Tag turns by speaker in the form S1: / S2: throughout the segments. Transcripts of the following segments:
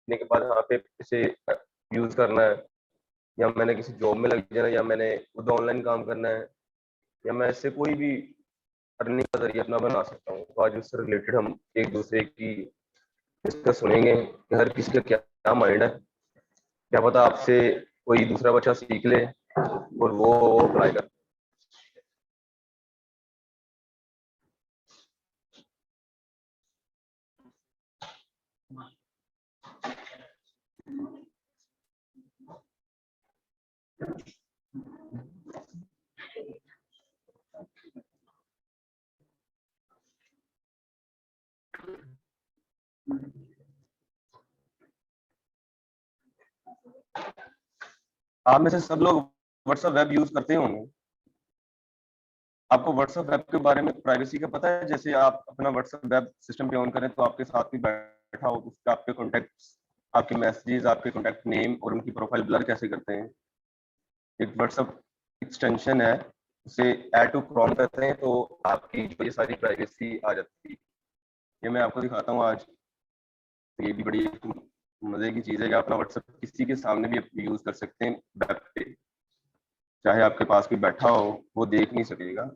S1: सीखने के बाद यहाँ पे इसे यूज करना है, या मैंने किसी जॉब में लग जाना, या मैंने खुद ऑनलाइन काम करना है, या मैं इससे कोई भी अर्निंग का जरिया अपना बना सकता हूँ। तो आज उससे रिलेटेड हम एक दूसरे की डिस्कस सुनेंगे कि हर किसी का क्या क्या माइंड है। क्या पता आपसे कोई दूसरा बच्चा सीख ले और वो अप्लाई कर। आप में से सब लोग व्हाट्सएप वेब यूज करते होंगे। आपको व्हाट्सएप वेब के बारे में प्राइवेसी का पता है? जैसे आप अपना व्हाट्सएप वेब सिस्टम पे ऑन करें तो आपके साथ भी बैठा हो, उसका आपके कॉन्टैक्ट्स, आपके मैसेजेस, आपके कॉन्टैक्ट नेम और उनकी प्रोफाइल ब्लर कैसे करते हैं। एक व्हाट्सएप एक्सटेंशन है, उसे ऐड टू क्रोम करते हैं तो आपकी जो ये सारी प्राइवेसी आ जाती है। ये मैं आपको दिखाता हूँ आज। ये भी बड़ी मजे की चीज है कि आप अपना व्हाट्सएप किसी के सामने भी यूज कर सकते हैं वेब पे। चाहे आपके पास कोई बैठा हो, वो देख नहीं सकेगा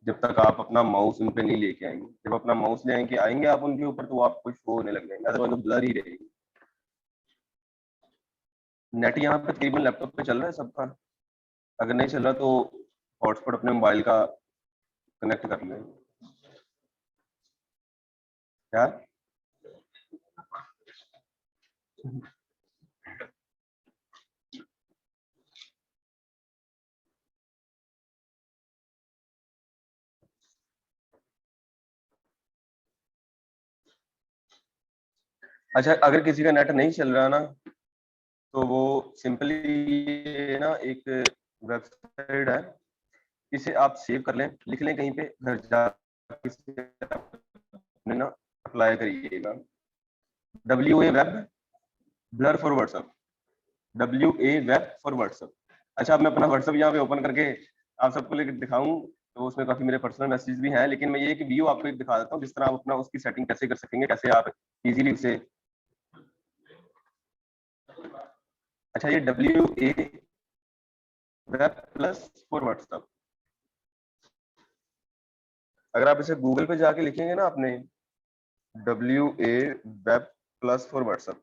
S1: जब तक आप अपना माउस उन पे नहीं लेके आएंगे। जब अपना माउस ले आएंगे आएंगे आप उनके ऊपर, तो वो आपको शो होने लग जाएंगे, अदरवाइज वो ब्लर ही रहेगी। नेट यहाँ पे तकरीबन लैपटॉप पे चल रहा है सबका। अगर नहीं चल रहा तो हॉटस्पॉट अपने मोबाइल का कनेक्ट कर लें यार। अच्छा, अगर किसी का नेट नहीं चल रहा ना, तो वो सिंपली ना एक वेबसाइट है, इसे आप सेव कर लें, लिख लें कहीं पे, घर जाके इसे अपने ना अप्लाई करिएगा। WA web blur for WhatsApp, WA web for WhatsApp. अच्छा, अब मैं अपना व्हाट्सएप यहाँ पे ओपन करके आप सबको लेकर दिखाऊं तो उसमें काफी मेरे पर्सनल मैसेज भी हैं, लेकिन मैं ये कि व्यू आपको एक दिखा देता हूँ जिस तरह आप अपना उसकी सेटिंग कैसे कर सकेंगे, कैसे आप इजीली उसे। अच्छा, ये WA web plus for WhatsApp, अगर आप इसे गूगल पे जाके लिखेंगे ना अपने WA web plus for WhatsApp,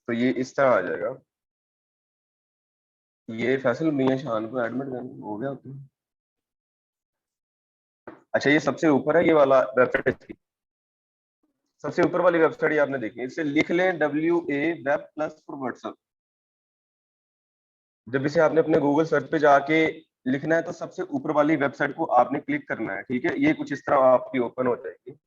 S1: तो ये इस तरह आ जाएगा। ये फैसल मियां शान को एडमिट हो गया होता है। अच्छा, ये सबसे ऊपर है, ये वाला वेबसाइट, सबसे ऊपर वाली वेबसाइट ये आपने देखी, इसे लिख लें WA web plus for WhatsApp. जब इसे आपने अपने गूगल सर्च पे जाके लिखना है तो सबसे ऊपर वाली वेबसाइट को आपने क्लिक करना है, ठीक है। ये कुछ इस तरह आपकी ओपन हो जाएगी।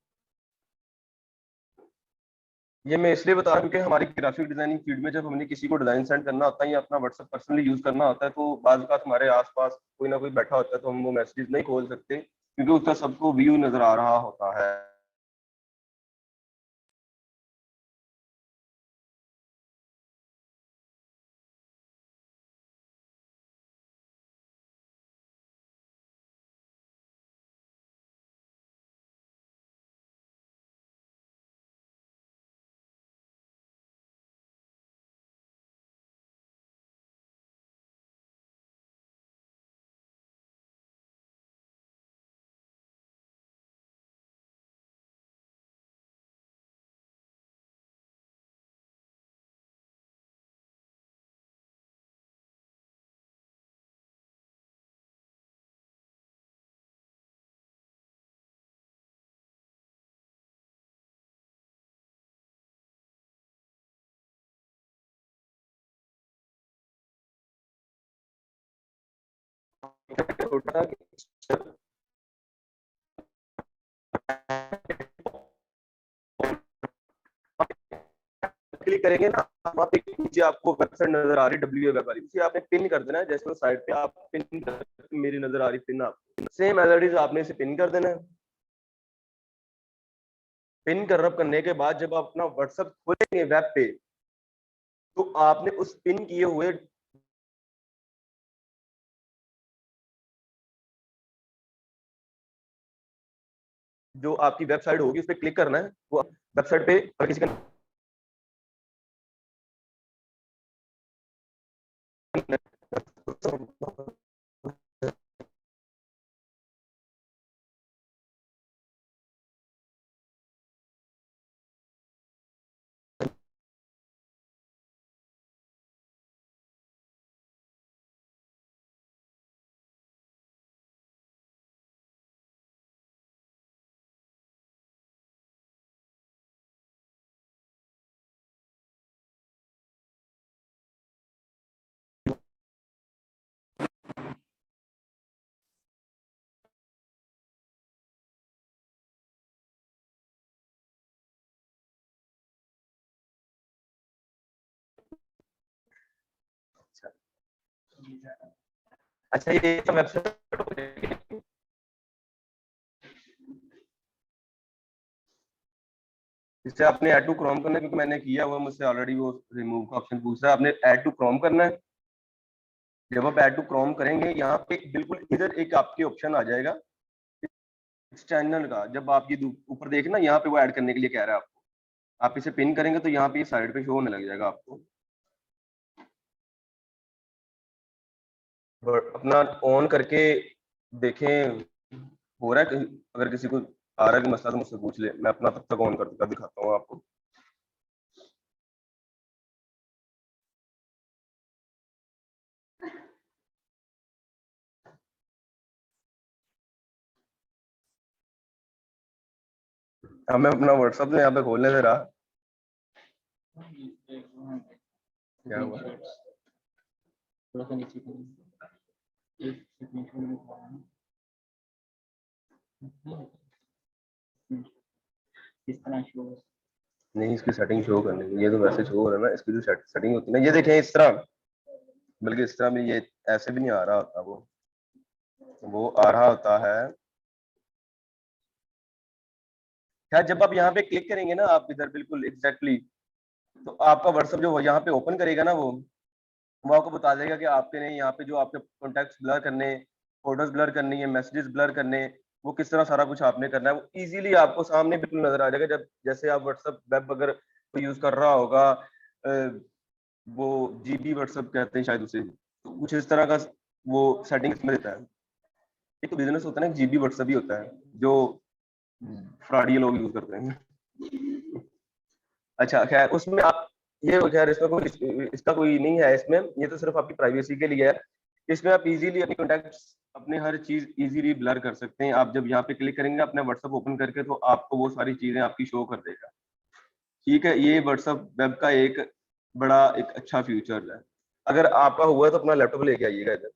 S1: ये मैं इसलिए बता रहा हूँ क्योंकि हमारी ग्राफिक डिजाइनिंग फील्ड में जब हमने किसी को डिजाइन सेंड करना होता है या अपना व्हाट्सएप पर्सनली यूज करना होता है, तो बाज़ औक़ात हमारे आसपास कोई ना कोई बैठा होता है तो हम वो मैसेज नहीं खोल सकते क्योंकि उसका सबको व्यू नजर आ रहा होता है। क्लिक करेंगे ना, वहाँ पे नीचे आपको वेबसाइट नजर आ रही है WA वेब वाली, उसे आपने पिन कर देना है। जैसे वो साइड पे आप पिन, मेरी नजर आ रही पिन, आप सेम एज इट इज आपने इसे पिन कर देना है। पिन करने के बाद जब आप अपना व्हाट्सएप खोलेंगे वेब पे, तो आपने उस पिन किए हुए जो आपकी वेबसाइट होगी उस पर क्लिक करना है। वो वेबसाइट पे अगर किसी का अच्छा ये तो वेबसाइट इससे आपने ऐड टू क्रोम करना है, क्योंकि मैंने किया हुआ, मुझसे ऑलरेडी वो रिमूव का ऑप्शन पूछ रहा है। आपने ऐड टू क्रोम करना है। जब आप ऐड टू क्रोम करेंगे, यहाँ पे बिल्कुल इधर एक आपके ऑप्शन आ जाएगा इस चैनल का। जब आप ये ऊपर देखें ना, यहाँ पे वो ऐड करने के लिए कह रहा है आपको। आप इसे पिन करेंगे तो यहाँ पे साइड पे शो होने लग जाएगा आपको। अपना ऑन करके देखें हो रहा है। अगर किसी को आ रहा है कि मसला, तो मुझसे पूछ ले, मैं अपना तब तक ऑन करके दिखाता हूँ आपको। अब मैं अपना व्हाट्सएप यहाँ पे खोलने दे रहा। क्या हुआ? नहीं, इसकी सेटिंग शो करनी है। ये तो वैसे शो हो रहा है ना, इसकी जो सेटिंग होती है ना, ये देखें इस तरह, बल्कि इस तरह में ये ऐसे भी नहीं आ रहा होता। वो आ रहा होता है। खैर, जब आप यहाँ पे क्लिक करेंगे ना, आप इधर बिल्कुल एग्जैक्टली, तो आपका व्हाट्सएप जो यहाँ पे ओपन करेगा ना, वो आपको बता देगा कि आपके ने यहाँ पे जो आपके कॉन्टैक्ट्स ब्लर करने, फोटोज ब्लर करनी है, मैसेजेस ब्लर करने, वो किस तरह सारा कुछ आपने करना है, वो इजीली आपको सामने बिल्कुल नजर आ जाएगा। जब जैसे आप व्हाट्सएप वेब अगर कोई यूज कर रहा होगा, वो जीबी व्हाट्सएप कहते हैं शायद उसे, तो कुछ इस तरह का वो सेटिंग्स में देता है। एक तो बिजनेस होता है ना, जीबी व्हाट्सएप भी होता है, जो फ्रॉडी लोग यूज करते हैं। अच्छा खैर, उसमें आप ये खैर इसका कोई नहीं है इसमें, ये तो सिर्फ आपकी प्राइवेसी के लिए है। इसमें आप इजीली अपनी कॉन्टैक्ट्स, अपने हर चीज इजीली ब्लर कर सकते हैं। आप जब यहाँ पे क्लिक करेंगे अपना व्हाट्सएप ओपन करके, तो आपको वो सारी चीजें आपकी शो कर देगा। ठीक है, ये व्हाट्सएप वेब का एक बड़ा एक अच्छा फ्यूचर है। अगर आपका हुआ तो अपना लैपटॉप लेके आइएगा इधर।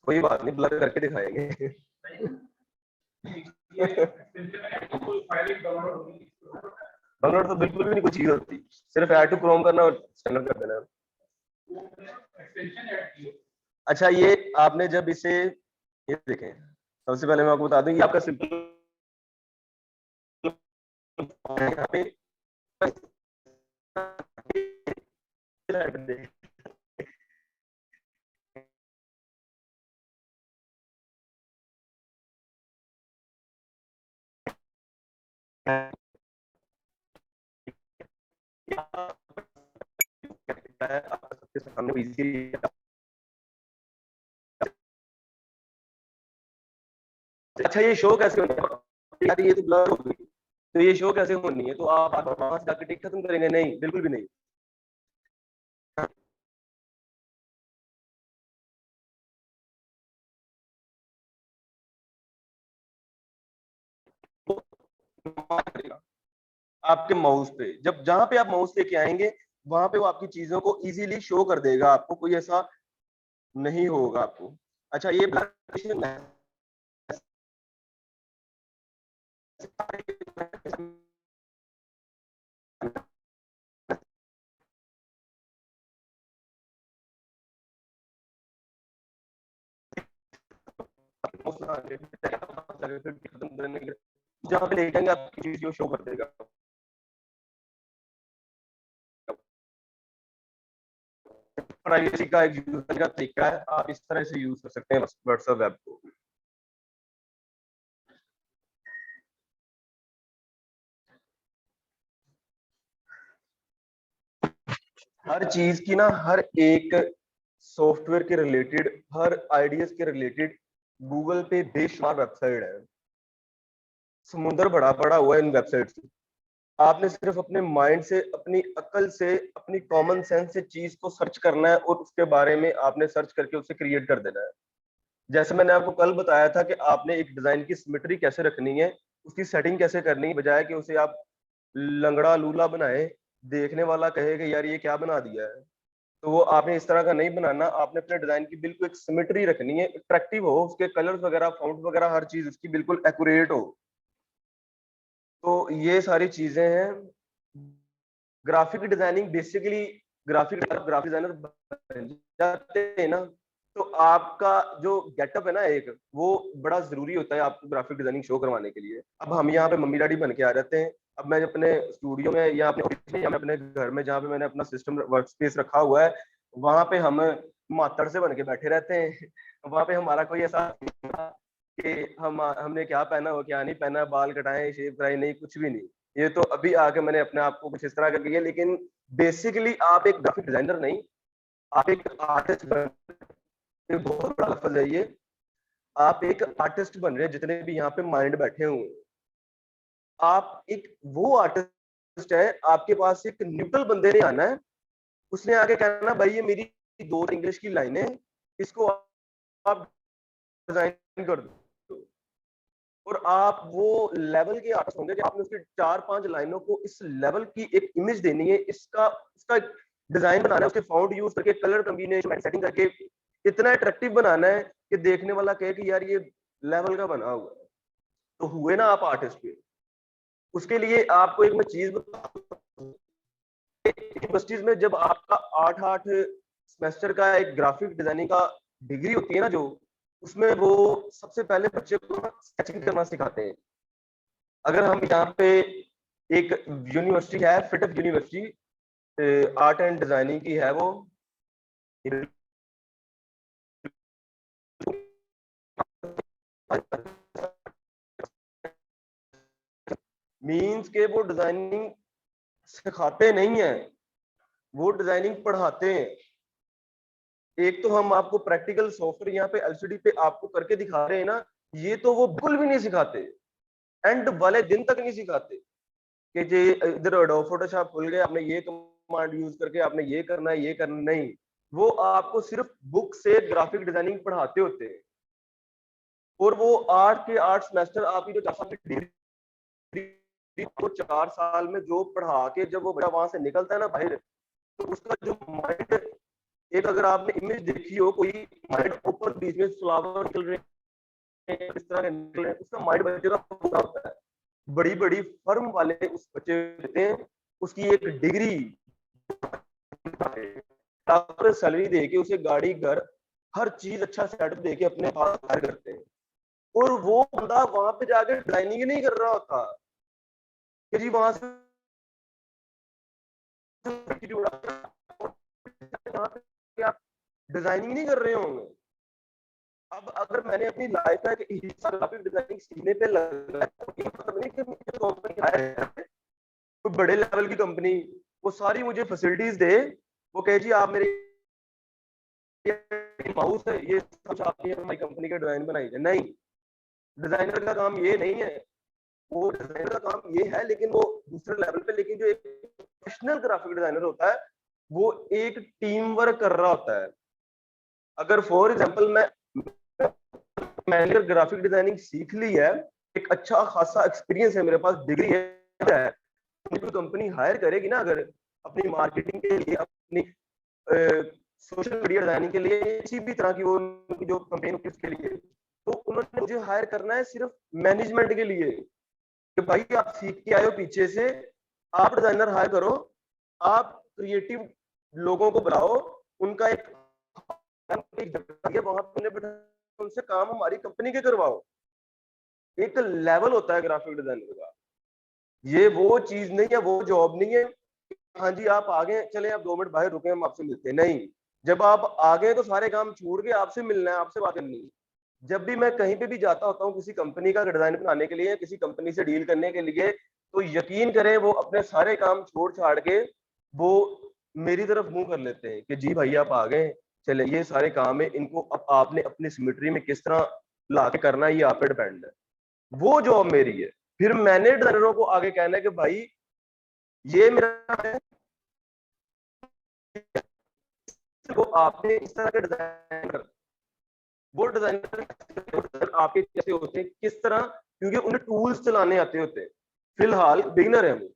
S1: कोई बात नहीं, ब्लर करके दिखाएंगे। डाउनलोड तो बिल्कुल भी नहीं कुछ चीज होती, सिर्फ ऐड टू क्रोम करना और स्टैंडर्ड कर देना। अच्छा, ये आपने जब इसे, ये देखें, सबसे पहले मैं आपको बता दूं, ये आपका सिंपल यहाँ पे आपका सबके सामने इजी। अच्छा, ये शो कैसे होनी है यार? ये तो ब्लर हो गई, तो ये शो कैसे होनी है? तो आप वहां से जाकर टिक खत्म करेंगे? नहीं, बिल्कुल भी नहीं। आपके माउस पे, जब जहां पे आप माउस लेके आएंगे, वहां पे वो आपकी चीजों को इजीली शो कर देगा। आपको कोई ऐसा नहीं होगा आपको। अच्छा, ये खत्म करने के, जहाँ पे लेटेंगे आपकी चीज को शो कर देगा। प्राइवेसी का एक यूज का तरीका है, आप इस तरह से यूज कर सकते हैं व्हाट्सएप ऐप को। हर चीज की ना, हर एक सॉफ्टवेयर के रिलेटेड, हर आइडियाज के रिलेटेड गूगल पे बेशुमार वेबसाइट है, समुंदर बड़ा पड़ा हुआ है इन वेबसाइट से। आपने सिर्फ अपने माइंड से, अपनी अकल से, अपनी कॉमन सेंस से चीज को सर्च करना है और उसके बारे में आपने सर्च करके उसे क्रिएट कर देना है। जैसे मैंने आपको कल बताया था कि आपने एक डिजाइन की सिमेट्री कैसे रखनी है, उसकी सेटिंग कैसे करनी है, बजाय कि उसे आप लंगड़ा लूला बनाए, देखने वाला कहे कि यार ये क्या बना दिया है। तो वो आपने इस तरह का नहीं बनाना, आपने अपने डिजाइन की बिल्कुल एक सिमेट्री रखनी है, अट्रैक्टिव हो, उसके कलर्स वगैरह, फाउंट वगैरह, हर चीज उसकी बिल्कुल एक्यूरेट हो। तो ये सारी चीजें हैं। Graphic designing basically, graphic designer बन जाते हैं ना, तो आपका जो गेटअप है ना एक, वो बड़ा जरूरी होता है आपको ग्राफिक डिजाइनिंग शो करवाने के लिए। अब हम यहाँ पे मम्मी डैडी बन के आ जाते हैं। अब मैं अपने स्टूडियो में या अपने ऑफिस में या मैं अपने घर में जहाँ पे मैंने अपना सिस्टम वर्क स्पेस रखा हुआ है, वहां पे हम मातड़ से बन के बैठे रहते हैं। वहां पे हमारा कोई ऐसा कि हमने क्या पहना हो क्या नहीं पहना, बाल कटाए शेव कराए, नहीं, कुछ भी नहीं। ये तो अभी आके मैंने अपने आप को कुछ इस तरह कर लिया। लेकिन बेसिकली आप एक ग्राफिक डिजाइनर नहीं, आप एक आर्टिस्ट बन, ये बहुत बड़ा लफ्ज है ये। आप एक आर्टिस्ट बन रहे हैं, जितने भी यहाँ पे माइंड बैठे हुए हैं। आप एक वो आर्टिस्ट है, आपके पास एक न्यूट्रल बंदे ने आना है, उसने आके कहना भाई ये मेरी दो इंग्लिश की लाइन है, इसको आप डिजाइन कर दो। और आप वो लेवल के आर्टिस्ट होंगे कि आपने उसकी 4-5 लाइनों को इस लेवल की एक इमेज देनी है, इसका उसका डिजाइन बनाना है, उसके फाउंड यूज करके, कलर कॉम्बिनेशन सेटिंग करके इतना अट्रैक्टिव बनाना है कि देखने वाला कहे कि यार ये लेवल का बना हुआ है। तो हुए ना आप आर्टिस्ट पे। उसके लिए आपको एक मैं चीज बताऊं, यूनिवर्सिटीज में जब आपका 8-8 सेमेस्टर का एक ग्राफिक डिजाइनिंग का डिग्री होती है ना, जो उसमें वो सबसे पहले बच्चे को स्केचिंग करना सिखाते हैं। अगर हम यहाँ पे, एक यूनिवर्सिटी है fit up university, art and designing की है वो, मीन्स के वो डिजाइनिंग सिखाते नहीं है, वो डिजाइनिंग पढ़ाते हैं। एक तो हम आपको प्रैक्टिकल सॉफ्टवेयर यहाँ पे एलसीडी पे आपको करके दिखा रहे हैं ना, ये तो वो बिल्कुल भी नहीं सिखाते, एंड वाले दिन तक नहीं सिखाते कि जी इधर एडोब फोटोशॉप खुल गया, आपने ये कमांड यूज करके आपने ये करना है, ये करना नहीं। वो आपको सिर्फ बुक से ग्राफिक डिजाइनिंग पढ़ाते होते हैं। और वो 8 के 8 सेमेस्टर आपकी जो 4 साल की डिग्री, वो 4 साल में जो पढ़ा के जब वो बच्चा वहां से निकलता है ना बाहर, तो उसका जो माइंड, एक अगर आपने इमेज देखी हो, कोई माइंड ऊपर बीच में फ्लावर निकल रहे हैं, इस तरह के निकल रहे हैं, उसका माइंड बच्चे का पूरा होता है। बड़ी बड़ी फर्म वाले उस बच्चे देते हैं, उसकी एक डिग्री, सैलरी दे के उसे गाड़ी घर हर चीज अच्छा सेटअप दे के अपने पास हायर करते हैं। और वो बंदा वहां पे जाके डिजाइनिंग ही नहीं कर रहा होता कि जी वहां से आप डिजाइनिंग नहीं कर रहे होंगे। अब अगर मैंने अपनी लाइफ का एक हिस्सा ग्राफिक डिजाइनिंग सीखने पे लगा, तो ये मतलब नहीं कि मुझे कंपनी है कोई बड़े लेवल की कंपनी, वो सारी मुझे फैसिलिटीज दे, वो कहे जी आप मेरे माउस है, ये सब आपकी हमारी कंपनी का डिजाइन बनाई है। नहीं, डिजाइनर का काम ये नहीं है। वो डिजाइनर का काम ये है, लेकिन वो दूसरे लेवल पे। लेकिन जो एक प्रोफेशनल ग्राफिक डिजाइनर होता है, वो एक टीम वर्क कर रहा होता है। अगर फॉर एग्जांपल मैंने ग्राफिक डिजाइनिंग सीख ली है, एक अच्छा खासा एक्सपीरियंस है मेरे पास, डिग्री है, कोई कंपनी हायर करेगी ना अगर अपनी मार्केटिंग के लिए, अपनी सोशल मीडिया डिजाइनिंग के लिए, किसी भी तरह की वो उनकी जो कंपेन होती है उसके लिए, तो उन्होंने मुझे हायर करना है सिर्फ मैनेजमेंट के लिए कि भाई आप सीख के आए हो पीछे से, आप डिजाइनर हायर करो, आप क्रिएटिव लोगों को बुलाओ, उनका एक वहां पर उनसे काम हमारी कंपनी के करवाओ। एक लेवल होता है ग्राफिक डिजाइनर का, ये वो चीज नहीं है, वो जॉब नहीं है। हाँ जी आप आगे चले, आप 2 मिनट बाहर रुके, हम आपसे मिलते हैं, नहीं। जब आप आगे तो सारे काम छोड़ के आपसे मिलना है, आपसे बात करनी है। जब भी मैं कहीं पे भी जाता होता हूँ किसी कंपनी का डिजाइन बनाने के लिए, किसी कंपनी से डील करने के लिए, तो यकीन करें वो अपने सारे काम छोड़ छाड़ के वो मेरी तरफ मुंह कर लेते हैं कि जी भाई आप आ गए, चले ये सारे काम है, इनको अब आपने अपनी सिमेट्री में किस तरह ला के करना है ये आप पे डिपेंड है। वो जॉब मेरी है। फिर मैंने डिजाइनरों को आगे कहना है कि भाई ये मेरा है, तो आपने इस तरह के डिजाइन कर, वो डिजाइनर आपके कैसे होते हैं किस तरह, क्योंकि उन्हें टूल्स चलाने आते होते हैं। फिलहाल बिगिनर है वो,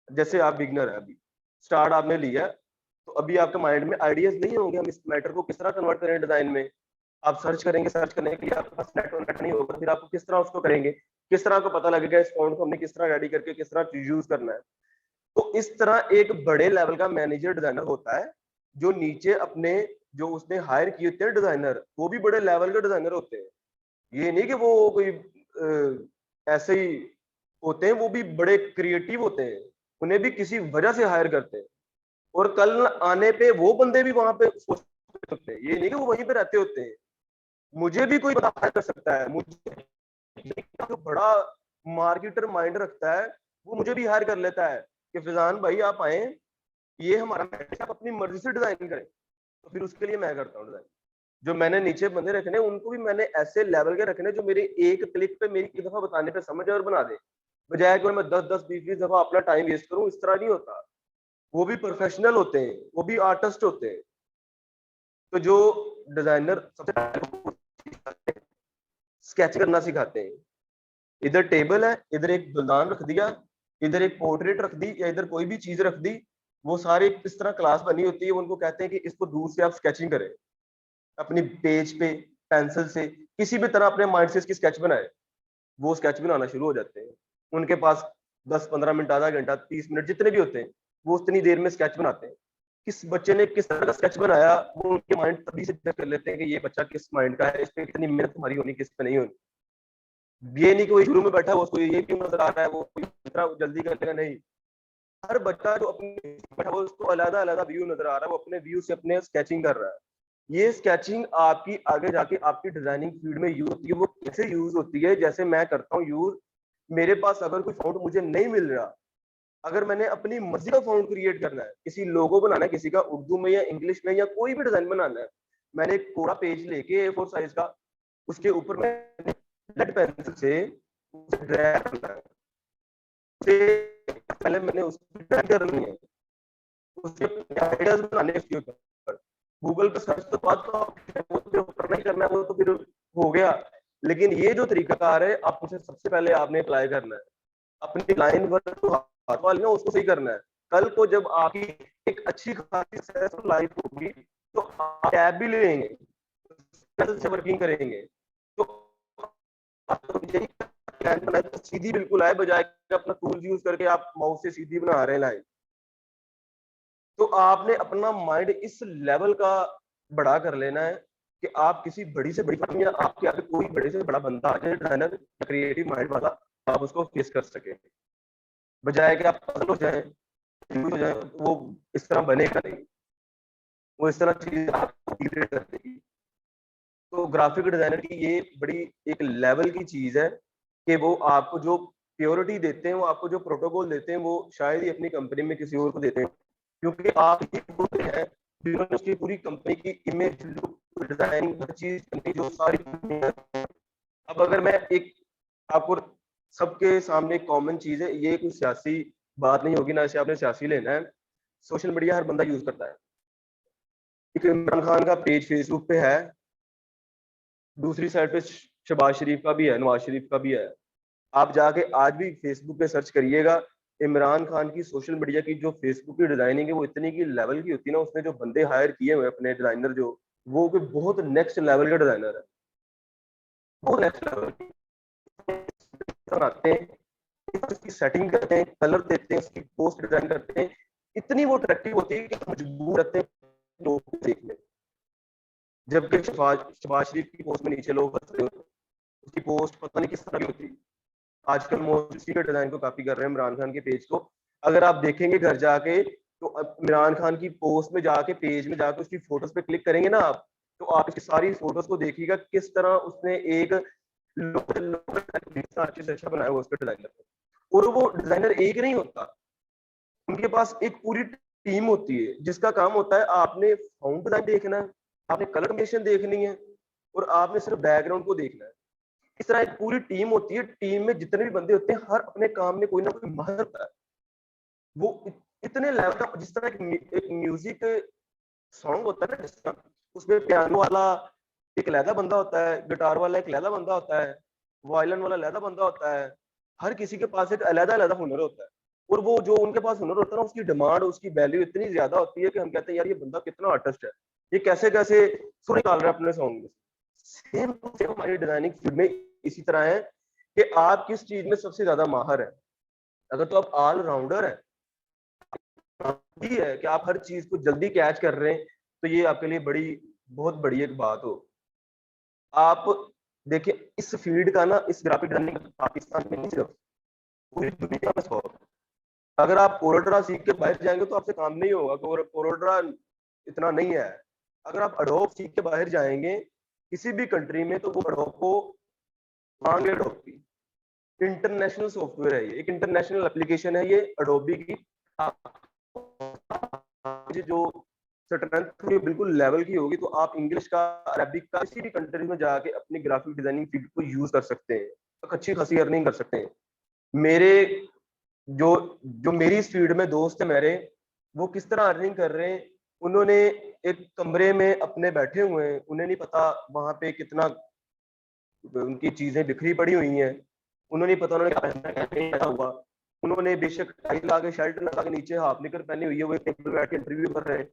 S1: जैसे आप बिगिनर है, अभी स्टार्ट आपने लिया, तो अभी आपके माइंड में आइडियाज नहीं होंगे हम इस मैटर को किस तरह कन्वर्ट करें डिजाइन में। आप सर्च करेंगे, सर्च करने के लिए आपके पास नेट नहीं होगा, फिर आपको किस तरह उसको करेंगे, किस तरह को पता लगेगा इस फॉन्ट को हमने किस तरह रेडी करके किस तरह यूज करना है। तो इस तरह एक बड़े लेवल का मैनेजर डिजाइनर होता है, जो नीचे अपने जो उसने हायर किए होते हैं डिजाइनर, वो भी बड़े लेवल के डिजाइनर होते हैं। ये नहीं कि वो कोई ऐसे ही होते हैं, वो भी बड़े क्रिएटिव होते हैं, उन्हें भी किसी वजह से हायर करते हैं। और कल आने पे वो बंदे भी वहां पे होते हैं, ये नहीं कि वो वहीं पे रहते होते हैं। मुझे भी कोई बता कर सकता है, मुझे जो बड़ा मार्केटर माइंड रखता है वो मुझे भी हायर कर लेता है कि फिजान भाई आप आए, ये हमारा मैच, आप अपनी मर्जी से डिजाइन करें। तो फिर उसके लिए मैं करता हूँ डिजाइन। जो मैंने नीचे बंदे रखने उनको भी मैंने ऐसे लेवल के रखने जो मेरे एक क्लिक पे मेरी एक दफा बताने पे समझ और बना दे, बजाय कि मैं 10-10 20-20 दफा अपना टाइम वेस्ट करूं। इस तरह नहीं होता। वो भी प्रोफेशनल होते हैं, वो भी आर्टिस्ट होते हैं। तो जो डिजाइनर सबसे पहले स्केच करना सिखाते हैं, इधर टेबल है, इधर एक गुलदान रख दिया, इधर एक पोर्ट्रेट रख दी, या इधर कोई भी चीज रख दी, वो सारे इस तरह क्लास बनी होती है। उनको कहते हैं कि इसको दूर से आप स्केचिंग करें अपनी पेज पे, पेंसिल से, किसी भी तरह अपने माइंड से इसकी स्केच बनाए। वो स्केच बनाना शुरू हो जाते हैं। उनके पास 10-15 मिनट, आधा घंटा, 30 मिनट जितने भी होते हैं, वो उतनी देर में स्केच बनाते हैं। किस बच्चे ने किस तरह का स्केच बनाया वो उनके माइंड तभी से जज कर लेते हैं कि ये बच्चा किस माइंड का है, इस पे कितनी मेहनत हमारी होनी, किस पे नहीं होनी। ये नहीं कि वो शुरू में बैठा है उसको ये क्यों नजर आ रहा है, वो इतना जल्दी कर लेगा, नहीं। हर बच्चा जो अपने बैठा हुआ उसको अलग अलग व्यू नजर आ रहा है, वो अपने व्यू से अपने स्केचिंग कर रहा है। ये स्केचिंग आपकी आगे जाके आपकी डिजाइनिंग फील्ड में यूज होती है। वो कैसे यूज होती है, जैसे मैं करता हूँ यूज, मेरे पास अगर कोई फाउंड मुझे नहीं मिल रहा, अगर मैंने अपनी मर्जी का फाउंड क्रिएट करना है, किसी लोगो बनाना है, किसी का उर्दू में या इंग्लिश में या कोई भी डिजाइन बनाना है, मैंने एक कोरा पेज लेके A4 साइज का, उसके ऊपर मैंने लेड पेंसिल से ड्रैग करना है, पहले मैंने उसको ड्रैग करनी है, उसके आइडियाज बनाने उसके ऊपर। गूगल पर सर्च तो बात, तो वो तो करना ही करना है, वो तो फिर हो गया। लेकिन ये जो तरीकाकार है, आप उसे सबसे पहले आपने अप्लाई करना है। अपनी लाइन वर्क तो हाथ वाली ना उसको सही करना है। कल को जब आपकी एक अच्छी खासी सक्सेसफुल लाइफ होगी, तो आप कैब भी लेंगे, से वर्किंग करेंगे, तो यही तो सीधी बिल्कुल आए, बजाय अपना टूल यूज करके आप माउस से सीधी बना रहे हैं लाइन। तो आपने अपना माइंड इस लेवल का बड़ा कर लेना है कि आप किसी बड़ी से बड़ी फर्म या आपके आगे कोई बड़े से बड़ा बंदा आ जाए डिजाइनर क्रिएटिव माइंड वाला, आप उसको फेस कर सके, बजाय कि आप पजल हो जाए, हो जाए। वो इस तरह बनेगा नहीं, वो इस तरह चीज आपको क्रिएट कर देगी। तो ग्राफिक डिजाइनर की ये बड़ी एक लेवल की चीज है कि वो आपको जो प्योरिटी देते हैं, वो आपको जो प्रोटोकॉल देते हैं, वो शायद ही अपनी कंपनी में किसी और को देते हैं, क्योंकि आप ही होते हैं जिन्होंने उसकी पूरी कंपनी की इमेज, डिजाइन, हर चीज, जो सारी। अब अगर मैं एक आपको सबके सामने कॉमन चीज है, ये कोई सियासी बात नहीं होगी ना, इसे आपने सियासी लेना है। सोशल मीडिया हर बंदा यूज करता है। एक इमरान खान का पेज फेसबुक पे है, दूसरी साइड पे शहबाज शरीफ का भी है, नवाज शरीफ का भी है। आप जाके आज भी फेसबुक पे सर्च करिएगा, इमरान खान की सोशल मीडिया की जो फेसबुक की डिजाइनिंग है, वो इतनी की लेवल की होती है ना, उसने जो बंदे हायर किए हुए अपने डिजाइनर, जो वो कोई बहुत नेक्स्ट लेवल के डिजाइनर है, बहुत नेक्स्ट लेवल बनाते हैं, उसकी सेटिंग करते हैं, कलर देते हैं, उसकी पोस्ट डिजाइन करते हैं, इतनी वो अट्रैक्टिव होती है कि मजबूर रहते हैं लोग देखने। जबकि शहबाज शरीफ की पोस्ट में नीचे लोग हंस रहे होते, उसकी पोस्ट पता नहीं किस तरह की होती। आजकल मोस्टली के डिजाइन को कॉपी कर रहे हैं इमरान खान के पेज को। अगर आप देखेंगे घर जाके, तो इमरान खान की पोस्ट में जाके, पेज में जाके उसकी फोटोज पे क्लिक करेंगे ना आप, तो आप इसकी सारी फोटोज को देखिएगा किस तरह उसने एक अच्छे से अच्छा बनाया हुआ उसका डिजाइनर। और वो डिजाइनर एक नहीं होता, उनके पास एक पूरी टीम होती है जिसका काम होता है आपने फाउंड डिजाइन देखना है, आपने कलर कॉम्बिनेशन देखनी है और आपने सिर्फ बैकग्राउंड को देखना है। इस तरह एक पूरी टीम होती है, टीम में जितने भी बंदे होते हैं हर अपने काम में कोई ना कोई माहिर होता है। वो इतने लेवल का, जिस तरह एक म्यूजिक सॉन्ग होता है ना, जिस तरह उसमें पियानो वाला एक अलहदा बंदा होता है, गिटार वाला एक अलहदा बंदा होता है, वायलिन वाला अलहदा बंदा होता है। हर किसी के पास एक अलहदा अलहदा हुनर होता है और वो जो उनके पास हुनर होता है ना, उसकी डिमांड, उसकी वैल्यू इतनी ज्यादा होती है कि हम कहते हैं यार ये बंदा कितना आर्टिस्ट है, ये कैसे कैसे सुर निकाल रहा है अपने सॉन्ग में। सेम सेम हमारी डिजाइनिंग फील्ड में इसी तरह है कि आप किस चीज में सबसे ज्यादा माहिर है। अगर तो आप ऑलराउंडर है कि आप हर चीज को जल्दी कैच कर रहे हैं, तो ये आपके लिए बहुत बड़ी एक बात हो। आप देखिए इस फील्ड का ना, इस ग्राफिक डिजाइनिंग पाकिस्तान में नहीं, सिर्फ पूरी दुनिया में स्कोप। अगर आप कोरोड्रा सीख के बाहर जाएंगे तो आपसे काम नहीं होगा, कोरोड्रा इतना नहीं है। अगर आप अडोब सीख के बाहर जाएंगे किसी भी कंट्री में, तो वो अडोब को मांगे। अडोब की इंटरनेशनल सॉफ्टवेयर है, ये एक इंटरनेशनल एप्लीकेशन है ये अडोबी की। जो स्ट्रेंथ बिल्कुल लेवल की होगी, तो आप इंग्लिश का, अरबिक का, किसी भी कंट्री में जाके अपनी ग्राफिक डिजाइनिंग फील्ड को यूज कर सकते हैं, तो अच्छी खासी अर्निंग कर सकते हैं। मेरे जो जो मेरी इस फील्ड में दोस्त है मेरे, वो किस तरह अर्निंग कर रहे हैं। उन्होंने एक कमरे में अपने बैठे हुए हैं, उन्हें नहीं पता वहां पे कितना उनकी चीजें बिखरी पड़ी हुई हैं, उन्होंने नहीं पता उन्होंने क्या पहनना है, क्या नहीं पहना हुआ। उन्होंने बेशक टाई लगा के, शर्ट लगा के, नीचे हाफ निकर पहनी हुई है, वो एक टेबल बैठ के इंटरव्यू कर रहे हैं।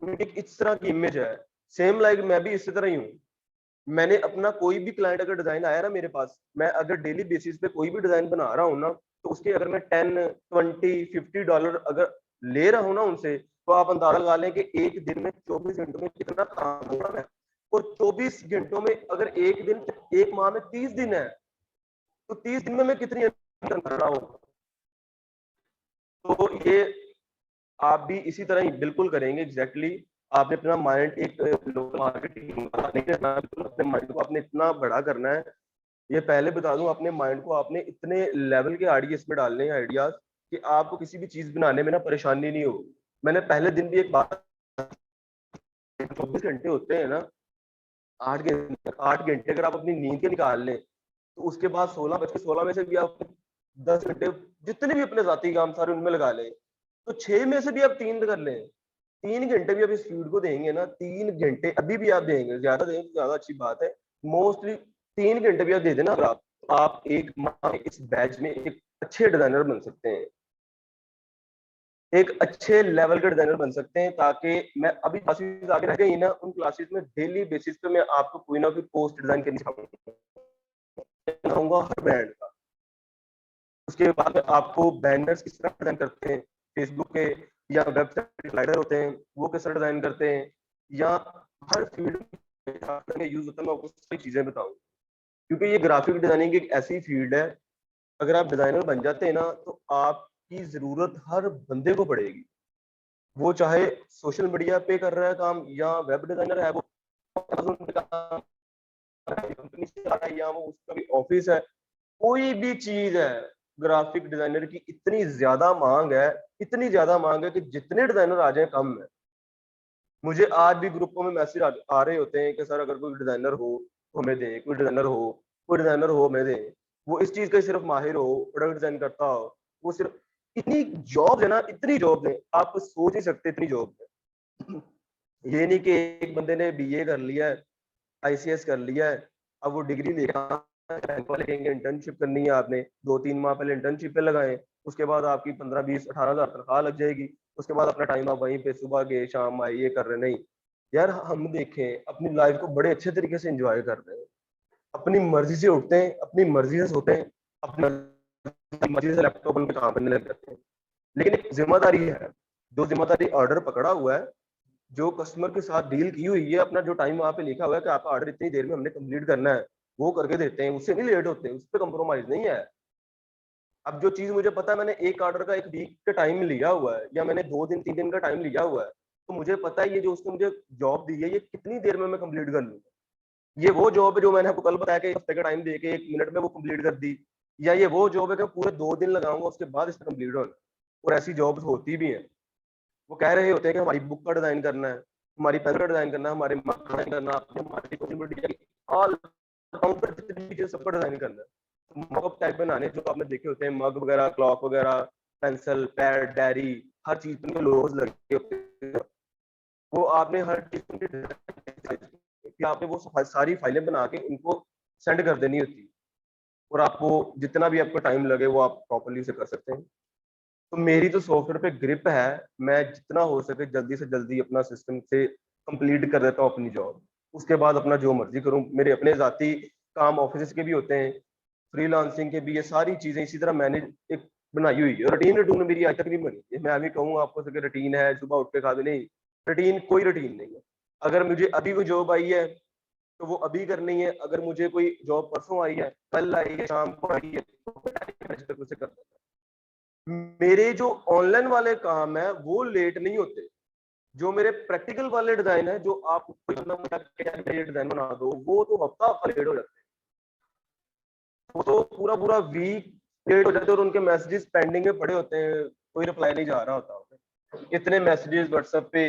S1: उनकी इस तरह की इमेज है। सेम लाइक मैं भी इसी तरह ही हूँ। मैंने अपना कोई भी क्लाइंट अगर डिजाइन आया ना मेरे पास, मैं अगर डेली बेसिस पे कोई भी डिजाइन बना रहा हूँ ना, तो उसके अगर मैं 10, 20, $50 अगर ले रहा हूँ ना उनसे, तो आप अंदाजा लगा लें कि एक दिन में 24 घंटों में कितना काम होगा मैं। और 24 घंटों में अगर एक दिन, एक माह में 30 दिन है, तो 30 दिन में मैं कितनी अर्निंग कर रहा हूँ। तो ये आप भी इसी तरह ही बिल्कुल करेंगे एग्जैक्टली। आपने अपना माइंड एक लोकल मार्केटिंग अपने माइंड को आपने इतना बड़ा करना है। ये पहले बता दूं, अपने माइंड को आपने इतने लेवल के आइडिया इसमें डालने हैं, आइडियाज, कि आपको किसी भी चीज बनाने में ना परेशानी नहीं होगी। मैंने पहले दिन भी एक बात, 24 घंटे होते हैं ना, 8 घंटे अगर आप अपनी नींद के निकाल लें, तो उसके बाद 16 में से भी आप 10 घंटे जितने भी अपने जाती काम सारे उनमें लगा लें, तो 6 में से भी आप 3 कर लें। 3 घंटे भी आप इस फील्ड को देंगे ना, 3 घंटे अभी भी आप देंगे, ज्यादा देंगे तो ज्यादा अच्छी बात है। मोस्टली 3 घंटे भी आप दे देना, अगर आप एक माह इस बैच में एक अच्छे डिजाइनर बन सकते हैं, एक अच्छे लेवल के डिजाइनर बन सकते हैं। ताकि मैं अभी क्लासेस आगे रह गई ना, उन क्लासेस में डेली बेसिस पे मैं आपको कोई ना कोई पोस्ट डिजाइन करनी सिखाऊंगा हर ब्रांड का। उसके बाद आपको बैनर्स किस तरह डिजाइन करते हैं, फेसबुक के या वेबसाइट स्लाइडर होते हैं वो किस तरह डिजाइन करते हैं, या हर फील्ड में यूज होता है, मैं आपको सारी चीजें बताऊं। क्योंकि ये ग्राफिक डिजाइनिंग एक ऐसी फील्ड है, अगर आप डिजाइनर बन जाते हैं ना, तो आपकी जरूरत हर बंदे को पड़ेगी। वो चाहे सोशल मीडिया पे कर रहा है काम, या वेब डिजाइनर है, वो कंपनी से आ रहा है, या वो उसका भी ऑफिस है, कोई भी चीज है, ग्राफिक डिजाइनर की इतनी ज्यादा मांग है, इतनी ज्यादा मांग है कि जितने डिजाइनर आ जाए कम है। मुझे आज भी ग्रुपों में मैसेज आ रहे होते हैं कि सर अगर कोई डिजाइनर हो तो हमें दें, कोई डिजाइनर हो, कोई डिजाइनर हो हमें दें। वो इस चीज का सिर्फ माहिर हो, प्रोडक्ट डिजाइन करता हो, वो सिर्फ, इतनी जॉब है ना, इतनी जॉब है, आप सोच नहीं सकते इतनी जॉब है। ये नहीं कि एक बंदे ने बीए कर लिया है, आईसीएस कर लिया है, अब वो डिग्री लेंगे, इंटर्नशिप करनी है आपने, 2-3 माह पहले इंटर्नशिप पे लगाए, उसके बाद आपकी 15-20-18 हज़ार तनख्वाह लग जाएगी। उसके बाद अपना टाइम आप वहीं पे सुबह गए शाम आए ये कर रहे, नहीं यार। हम देखें अपनी लाइफ को बड़े अच्छे तरीके से एंजॉय कर रहे हैं, अपनी मर्जी से उठते हैं, अपनी मर्जी से सोते हैं, अपनी मर्जी से लैपटॉप उनके काम करने लग जाते हैं। लेकिन एक जिम्मेदारी है, जो जिम्मेदारी ऑर्डर पकड़ा हुआ है, जो कस्टमर के साथ डील की हुई है, अपना जो टाइम वहां पे लिखा हुआ है कि आपका ऑर्डर इतनी देर में हमने कंप्लीट करना है, वो करके देते हैं, उससे नहीं लेट होते, उस पर कम्प्रोमाइज नहीं है। अब जो चीज मुझे पता है, मैंने एक ऑर्डर का 1 वीक का टाइम लिया हुआ है, या मैंने 2 दिन 3 दिन का टाइम लिया हुआ है, तो मुझे पता है ये जो उसने मुझे जॉब दी है, ये कितनी देर में मैं कंप्लीट कर लूंगा। ये वो जॉब है जो मैंने आपको कल बताया कि 1 हफ्ते का टाइम देके 1 मिनट में वो कंप्लीट कर दी, या ये वो जॉब है कि पूरे 2 दिन लगाऊंगा उसके बाद इसमें कंप्लीट होगा। और ऐसी जॉब्स होती भी हैं। वो कह रहे होते हैं कि हमारी बुक का डिजाइन करना है, हमारी पेन का डिजाइन करना है, हमारे मग का डिजाइन करना है, हमारी सोशल मीडिया की ऑल काउंटर जितनी चीजें सबका डिजाइन करना है। मॉकअप टाइप बनाने जो आपने देखे होते हैं, मग वगैरह, क्लॉक वगैरह, पेंसिल, पैड, डायरी, हर चीज पे लोगोस लगे होते हैं। वो आपने हर चीज कि आपने वो सारी फाइलें बना के उनको सेंड कर देनी होती है, और आपको जितना भी आपको टाइम लगे वो आप प्रॉपर्ली उसे कर सकते हैं। तो मेरी तो सॉफ्टवेयर पे ग्रिप है, मैं जितना हो सके जल्दी से जल्दी अपना सिस्टम से कंप्लीट कर देता हूँ अपनी जॉब, उसके बाद अपना जो मर्जी करूँ। मेरे अपने जाती काम ऑफिस के भी होते हैं, फ्रीलांसिंग के भी, ये सारी चीजें इसी तरह मैंने एक बनाई हुई है। रूटीन मेरी आज तक नहीं बनी। मैं अभी कहूँ आपको कि रूटीन है सुबह उठ के खा भी नहीं, रूटीन कोई रूटीन नहीं है। अगर मुझे अभी कोई जॉब आई है तो वो अभी करनी है, अगर मुझे कोई जॉब परसों आई है, कल आई है, शाम को आई है, तो उसे कर। मेरे जो ऑनलाइन वाले काम है वो लेट नहीं होते, जो मेरे प्रैक्टिकल वाले डिजाइन है, जो आप डिजाइन बना दो, वो तो हफ्ता हफ्ता लेट हो जाते हैं, वो तो पूरा पूरा वीक लेट हो जाते हैं, और उनके मैसेजेस पेंडिंग में पड़े होते हैं, कोई रिप्लाई नहीं जा रहा होता। इतने मैसेजेस व्हाट्सएप पे,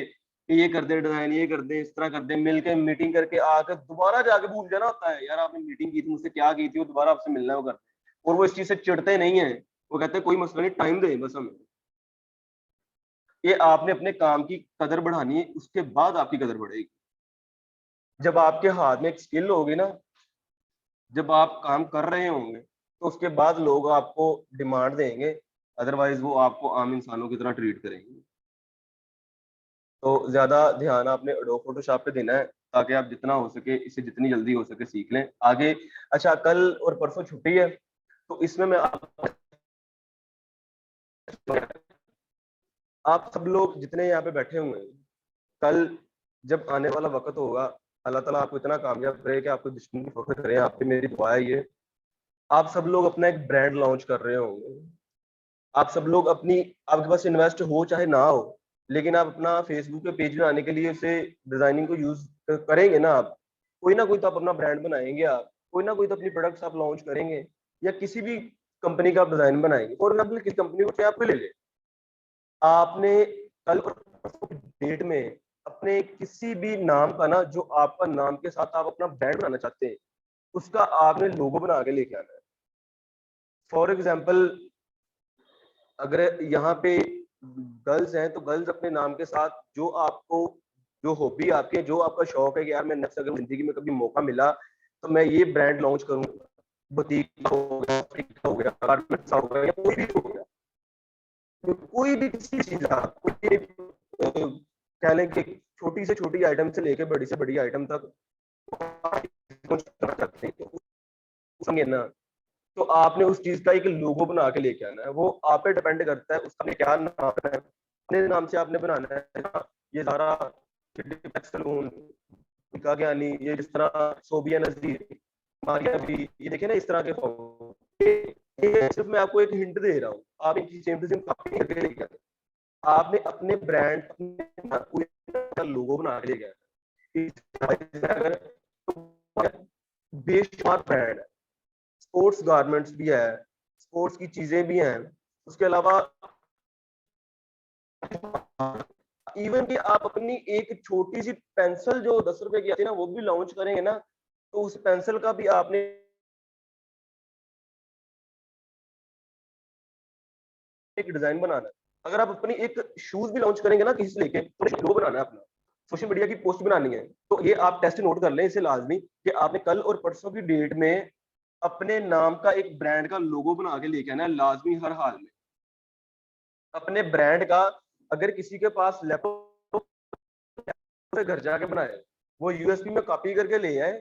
S1: ये कर दे डिजाइन, ये कर दे, इस तरह कर दे, मिलके मीटिंग करके आकर दोबारा जाके भूल जाना होता है, यार आपने मीटिंग की थी, मुझसे क्या की थी, वो दोबारा आपसे मिलना है, वो करते, और वो इस चीज से चिढ़ते नहीं है, वो कहते हैं कोई मसला नहीं, टाइम दे बस हमें। ये आपने अपने काम की कदर बढ़ानी है, उसके बाद आपकी कदर बढ़ेगी। जब आपके हाथ में एक स्किल होगी ना, जब आप काम कर रहे होंगे, तो उसके बाद लोग आपको डिमांड देंगे, अदरवाइज वो आपको आम इंसानों की तरह ट्रीट करेंगे। तो ज्यादा ध्यान आपने एडोब फोटोशॉप पे देना है, ताकि आप जितना हो सके इसे जितनी जल्दी हो सके सीख लें आगे। अच्छा, कल और परसों छुट्टी है, तो इसमें मैं आप सब लोग जितने यहाँ पे बैठे हुए हैं, कल जब आने वाला वक्त होगा, अल्लाह ताला आपको इतना कामयाब करे कि आपको दुश्मन की फख्र करे, आप पे मेरी दुआ है ये। आप सब लोग अपना एक ब्रांड लॉन्च कर रहे होंगे, आप सब लोग अपनी, आपके पास इन्वेस्ट हो चाहे ना हो, लेकिन आप अपना फेसबुक पे पेज बनाने के लिए उसे डिजाइनिंग को यूज करेंगे ना, आप कोई ना कोई तो आप अपना ब्रांड बनाएंगे, आप कोई ना कोई तो अपनी प्रोडक्ट्स आप लॉन्च करेंगे, या किसी भी कंपनी का आप डिजाइन बनाएंगे, और ना किसी कंपनी को चाहे आप ले ले। आपने कल डेट में अपने किसी भी नाम का ना, जो आपका नाम के साथ आप अपना ब्रांड बनाना चाहते हैं, उसका आपने लोगो बना के लेके आना है। फॉर एग्जाम्पल, अगर यहाँ पे गर्ल्स हैं, तो गर्ल्स अपने नाम के साथ जो आपको, जो हॉबी आपके, जो आपका शौक है कि यार मैं नेक्स्ट अगर जिंदगी में कभी मौका मिला तो मैं ये ब्रांड लॉन्च करूंगा, बुटीक हो गया, हो गया, गारमेंट्स हो गया, या कोई भी हो गया, तो कोई भी किसी चीज का, कोई कह लें कि छोटी से छोटी आइटम से लेके बड़ी से बड़ी आइटम तक करना चाहते हैं, तो ना, तो आपने उस चीज का एक लोगो बना के लेके आना है। वो आप पे डिपेंड करता है उसका क्या नाम है, अपने नाम से आपने बनाना है। ये सारा सलून का ज्ञानी, ये जिस तरह सोबिया नजीर, मारिया भी, ये देखे ना इस तरह के, ये सिर्फ मैं आपको एक हिंट दे रहा हूँ, आप इनकी सेम टू सेम कॉपी करके लेके आते, आपने अपने ब्रांड, अपने लोगो बना के लेके आना। बेशुमार ब्रांड है, स्पोर्ट्स गारमेंट्स भी है, स्पोर्ट्स की चीजें भी हैं, उसके अलावा इवन कि आप अपनी एक छोटी सी पेंसिल जो 10 रुपए की आती है ना, वो भी लॉन्च करेंगे ना, तो उस पेंसिल का भी आपने एक डिजाइन बनाना है। अगर आप अपनी एक शूज भी लॉन्च करेंगे ना किसी से लेके, तो वो बनाना है अपना, सोशल मीडिया की पोस्ट बनानी है, तो ये आप टेस्ट नोट कर लें इसे लाजमी, कि आपने कल और परसों की डेट में अपने नाम का एक ब्रांड का लोगो बना के लेके आना है लाजमी, हर हाल में अपने ब्रांड का। अगर किसी के पास लैपटॉप घर जाके बनाए, वो यूएसबी में कॉपी करके ले आए,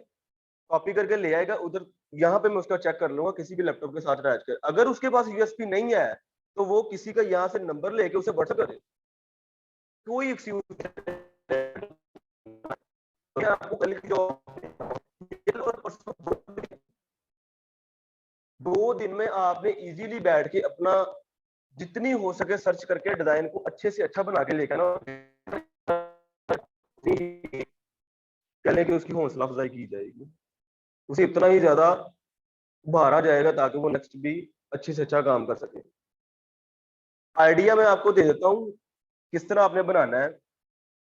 S1: कॉपी करके ले आएगा उधर, यहाँ पे मैं उसका चेक कर लूंगा किसी भी लैपटॉप के साथ अटैच कर। अगर उसके पास यूएसबी नहीं है, तो वो किसी का यहाँ से नंबर लेके उसे व्हाट्सएप करे, कोई एक्सक्यूज आपको कल की जो 2 दिन में आपने इजीली बैठ के अपना जितनी हो सके सर्च करके डिजाइन को अच्छे से अच्छा बना के लेकर ना, कहने की उसकी हौसला अफजाई की जाएगी, उसे इतना ही ज्यादा उभारा जाएगा ताकि वो नेक्स्ट भी अच्छे से अच्छा काम कर सके। आइडिया मैं आपको दे देता हूँ, किस तरह आपने बनाना है,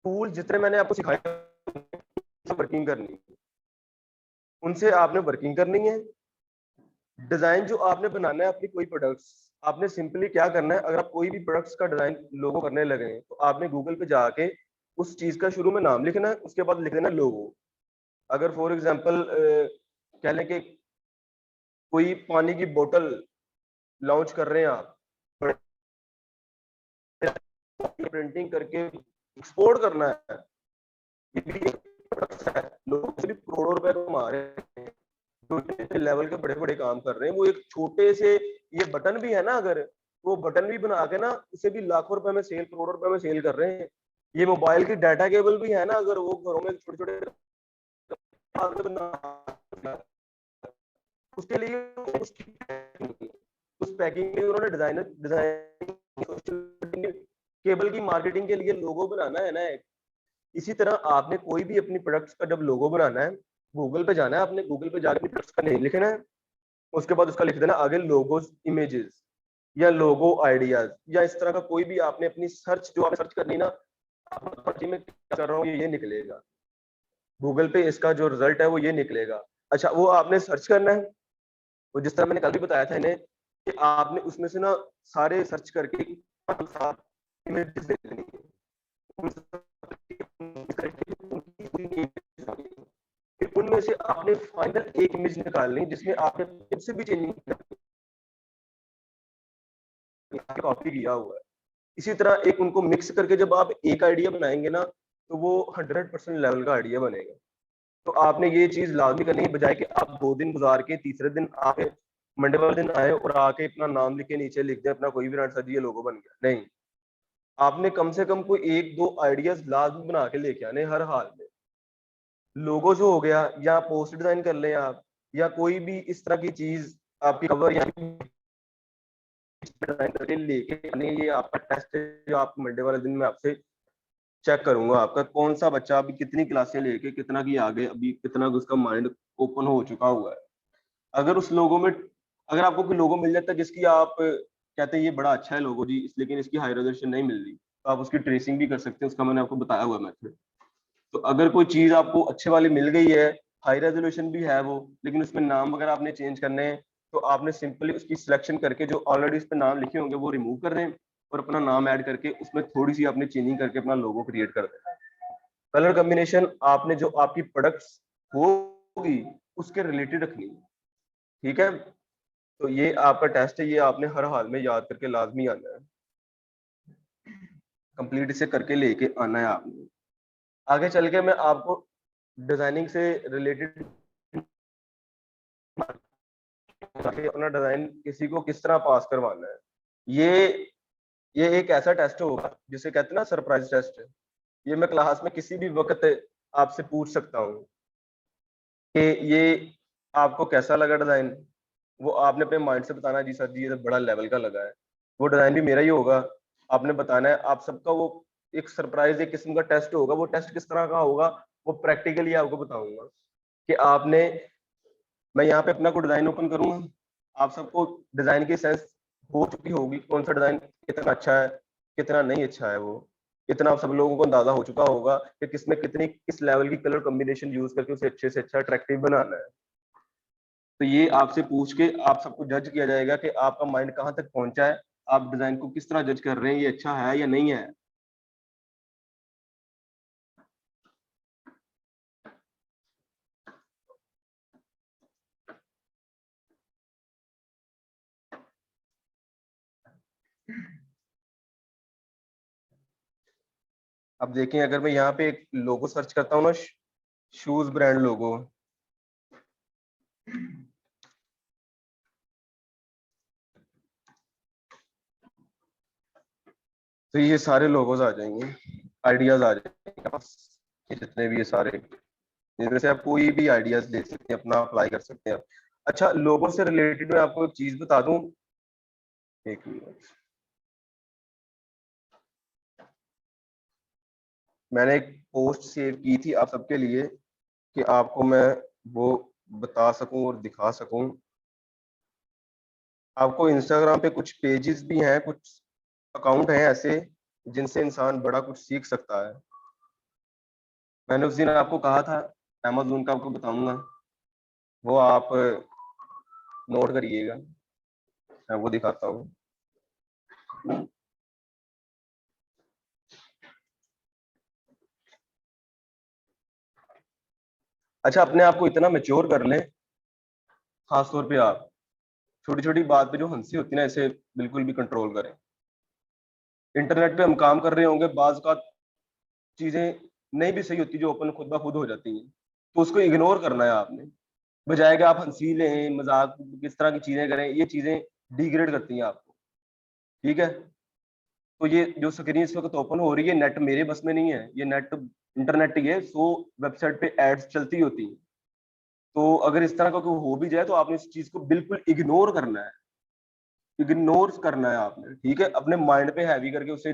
S1: टूल जितने मैंने आपको सिखाया वर्किंग करनी है, उनसे आपने वर्किंग करनी है। डिजाइन जो आपने बनाना है अपनी कोई प्रोडक्ट्स, आपने सिंपली क्या करना है, अगर आप कोई भी प्रोडक्ट्स का डिजाइन लोगो करने लगे हैं तो आपने गूगल पे जाके उस चीज का शुरू में नाम लिखना है, उसके बाद लिख देना लोगो। अगर फॉर एग्जांपल कह लें कि कोई पानी की बोतल लॉन्च कर रहे हैं आप, प्रिंटिंग करके एक्सपोर्ट करना है, ये भी एक प्रोडक्ट है, लोग भी करोड़ों रुपए कमा रहे हैं, जो लेवल के बड़े बड़े काम कर रहे हैं, वो एक छोटे से ये बटन भी है ना, अगर वो बटन भी बना के ना उसे भी लाखों रुपए में सेल, करोड़ों रुपए में सेल कर रहे हैं। ये मोबाइल की डाटा केबल भी है ना, अगर वो घरों में छोटे छोटे उसके लिए उस पैकिंग में उन्होंने डिजाइन केबल की मार्केटिंग के लिए लोगो बनाना है ना। इसी तरह आपने कोई भी अपनी प्रोडक्ट्स का जब लोगो बनाना है, गूगल पे जाना है, आपने गूगल पे जाकर अपनी प्रोडक्ट्स का नेम लिखना है, उसके बाद उसका लिख देना आगे लोगोस इमेजेस या लोगो आइडियाज, या इस तरह का कोई भी आपने अपनी सर्च जो आपने सर्च करनी ना, मैं क्या कर रहा हूँ ये निकलेगा गूगल पे, इसका जो रिजल्ट है वो ये निकलेगा। अच्छा, वो आपने सर्च करना है, वो जिस तरह मैंने कल भी बताया था इन्हें कि आपने उसमें से ना सारे सर्च करके इमेजेस देख लेनी है, फिर उनमें से आपने फाइनल एक इमेज निकालनी जिसमें आपने कुछ भी चेंजिंग कॉपी किया हुआ है। इसी तरह एक उनको मिक्स करके जब आप एक आइडिया बनाएंगे ना, तो वो 100% लेवल का आइडिया बनेगा। तो आपने ये चीज लाजमी करनी है, बजाय कि आप 2 दिन गुजार के तीसरे दिन आप मंडे वाले दिन आए और आके अपना नाम लिख के नीचे लिख दें अपना कोई भी ब्रांड, सर ये लोगो बन गया, नहीं। आपने कम से कम कोई 1-2 आइडियाज लाजमी बना के लेके आने हर हाल में। लोगो जो हो गया, या पोस्ट डिजाइन कर लें आप, या कोई भी इस तरह की चीज आपकी कवर या डिजाइन करके लेके आने। ये आपका टेस्ट है जो आप मंडे वाले दिन में आपसे चेक करूंगा, आपका कौन सा बच्चा अभी कितनी क्लासें लेके कितना की आगे, अभी कितना उसका माइंड ओपन हो चुका हुआ है। अगर उस लोगो में, अगर आपको कोई लोगो मिल जाता है जिसकी आप कहते हैं ये बड़ा अच्छा है लोगो जी, लेकिन इसकी हाई रेजोल्यूशन नहीं मिल रही, तो आप उसकी ट्रेसिंग भी कर सकते हैं, उसका मैंने आपको बताया हुआ मेथड। तो अगर कोई चीज आपको अच्छे वाली मिल गई है, हाई रेजोल्यूशन भी है वो, लेकिन उसमें नाम वगैरह आपने चेंज करने हैं, तो आपने सिंपली उसकी सिलेक्शन करके जो ऑलरेडी उस पर नाम लिखे होंगे वो रिमूव कर दें और अपना नाम ऐड करके उसमें थोड़ी सी आपने चेंजिंग करके अपना लोगो क्रिएट कर देना। कलर कॉम्बिनेशन आपने जो आपकी प्रोडक्ट्स होगी उसके रिलेटेड रखनी है, ठीक है। तो ये आपका टेस्ट है, ये आपने हर हाल में याद करके लाजमी आना है, कंप्लीट इसे करके लेके आना है आपने। आगे चल के मैं आपको डिजाइनिंग से रिलेटेड अपना डिजाइन किसी को किस तरह पास करवाना है, ये एक ऐसा टेस्ट होगा जिसे कहते हैं ना सरप्राइज टेस्ट। ये मैं क्लास में किसी भी वक्त आपसे पूछ सकता हूँ कि ये आपको कैसा लगा डिजाइन, वो आपने अपने माइंड से बताना जी सर जी ये तो बड़ा लेवल का लगा है। वो डिजाइन भी मेरा ही होगा, आपने बताना है। आप सबका वो एक सरप्राइज एक किस्म का टेस्ट होगा। वो टेस्ट किस तरह का होगा वो प्रैक्टिकली आपको बताऊंगा कि आपने, मैं यहाँ पे अपना कोई डिजाइन ओपन करूंगा, आप सबको डिजाइन की सेंस हो चुकी होगी कौन सा डिजाइन कितना अच्छा है कितना नहीं अच्छा है। वो इतना आप सब लोगों को अंदाजा हो चुका होगा कि किसमें कितनी किस लेवल की कलर कॉम्बिनेशन यूज करके उसे अच्छे से अच्छा अट्रैक्टिव बनाना है। तो ये आपसे पूछ के आप सबको जज किया जाएगा कि आपका माइंड कहाँ तक पहुंचा है, आप डिजाइन को किस तरह जज कर रहे हैं, ये अच्छा है या नहीं है। अब देखें, अगर मैं यहाँ पे एक लोगो सर्च करता हूँ ना, शूज ब्रांड लोगो, तो ये सारे लोगोज आ जाएंगे, आइडियाज आ जाएंगे बस, ये जितने भी ये सारे, इनमें से आप कोई भी आइडियाज ले सकते हैं, अपना अप्लाई कर सकते हैं। अच्छा, लोगों से रिलेटेड मैं आपको एक चीज बता दूं, एक मिनट, मैंने एक पोस्ट सेव की थी आप सबके लिए कि आपको मैं वो बता सकूं और दिखा सकूं। आपको इंस्टाग्राम पे कुछ पेजेस भी हैं, कुछ अकाउंट हैं ऐसे जिनसे इंसान बड़ा कुछ सीख सकता है। मैंने उस दिन आपको कहा था अमेज़न का आपको बताऊंगा, वो आप नोट करिएगा, मैं वो दिखाता हूँ। अच्छा, अपने आप को इतना मैच्योर कर लें, खास तौर पे आप छोटी छोटी बात पे जो हंसी होती है ना, इसे बिल्कुल भी कंट्रोल करें। इंटरनेट पे हम काम कर रहे होंगे, बाज का चीजें नहीं भी सही होती जो अपन खुद ब खुद हो जाती हैं, तो उसको इग्नोर करना है आपने। बजाय कि आप हंसी लें, मजाक किस तरह की चीजें करें, ये चीजें डिग्रेड करती हैं आपको। ठीक है, तो ये जो स्क्रीन इस वक्त ओपन हो रही है, नेट मेरे बस में नहीं है, ये नेट इंटरनेट ही है, सो वेबसाइट पे एड्स चलती होती हैं। तो अगर इस तरह का कोई हो भी जाए तो आपने इस चीज को बिल्कुल इग्नोर करना है, इग्नोर करना है आपने। ठीक है, अपने माइंड पे हैवी करके उसे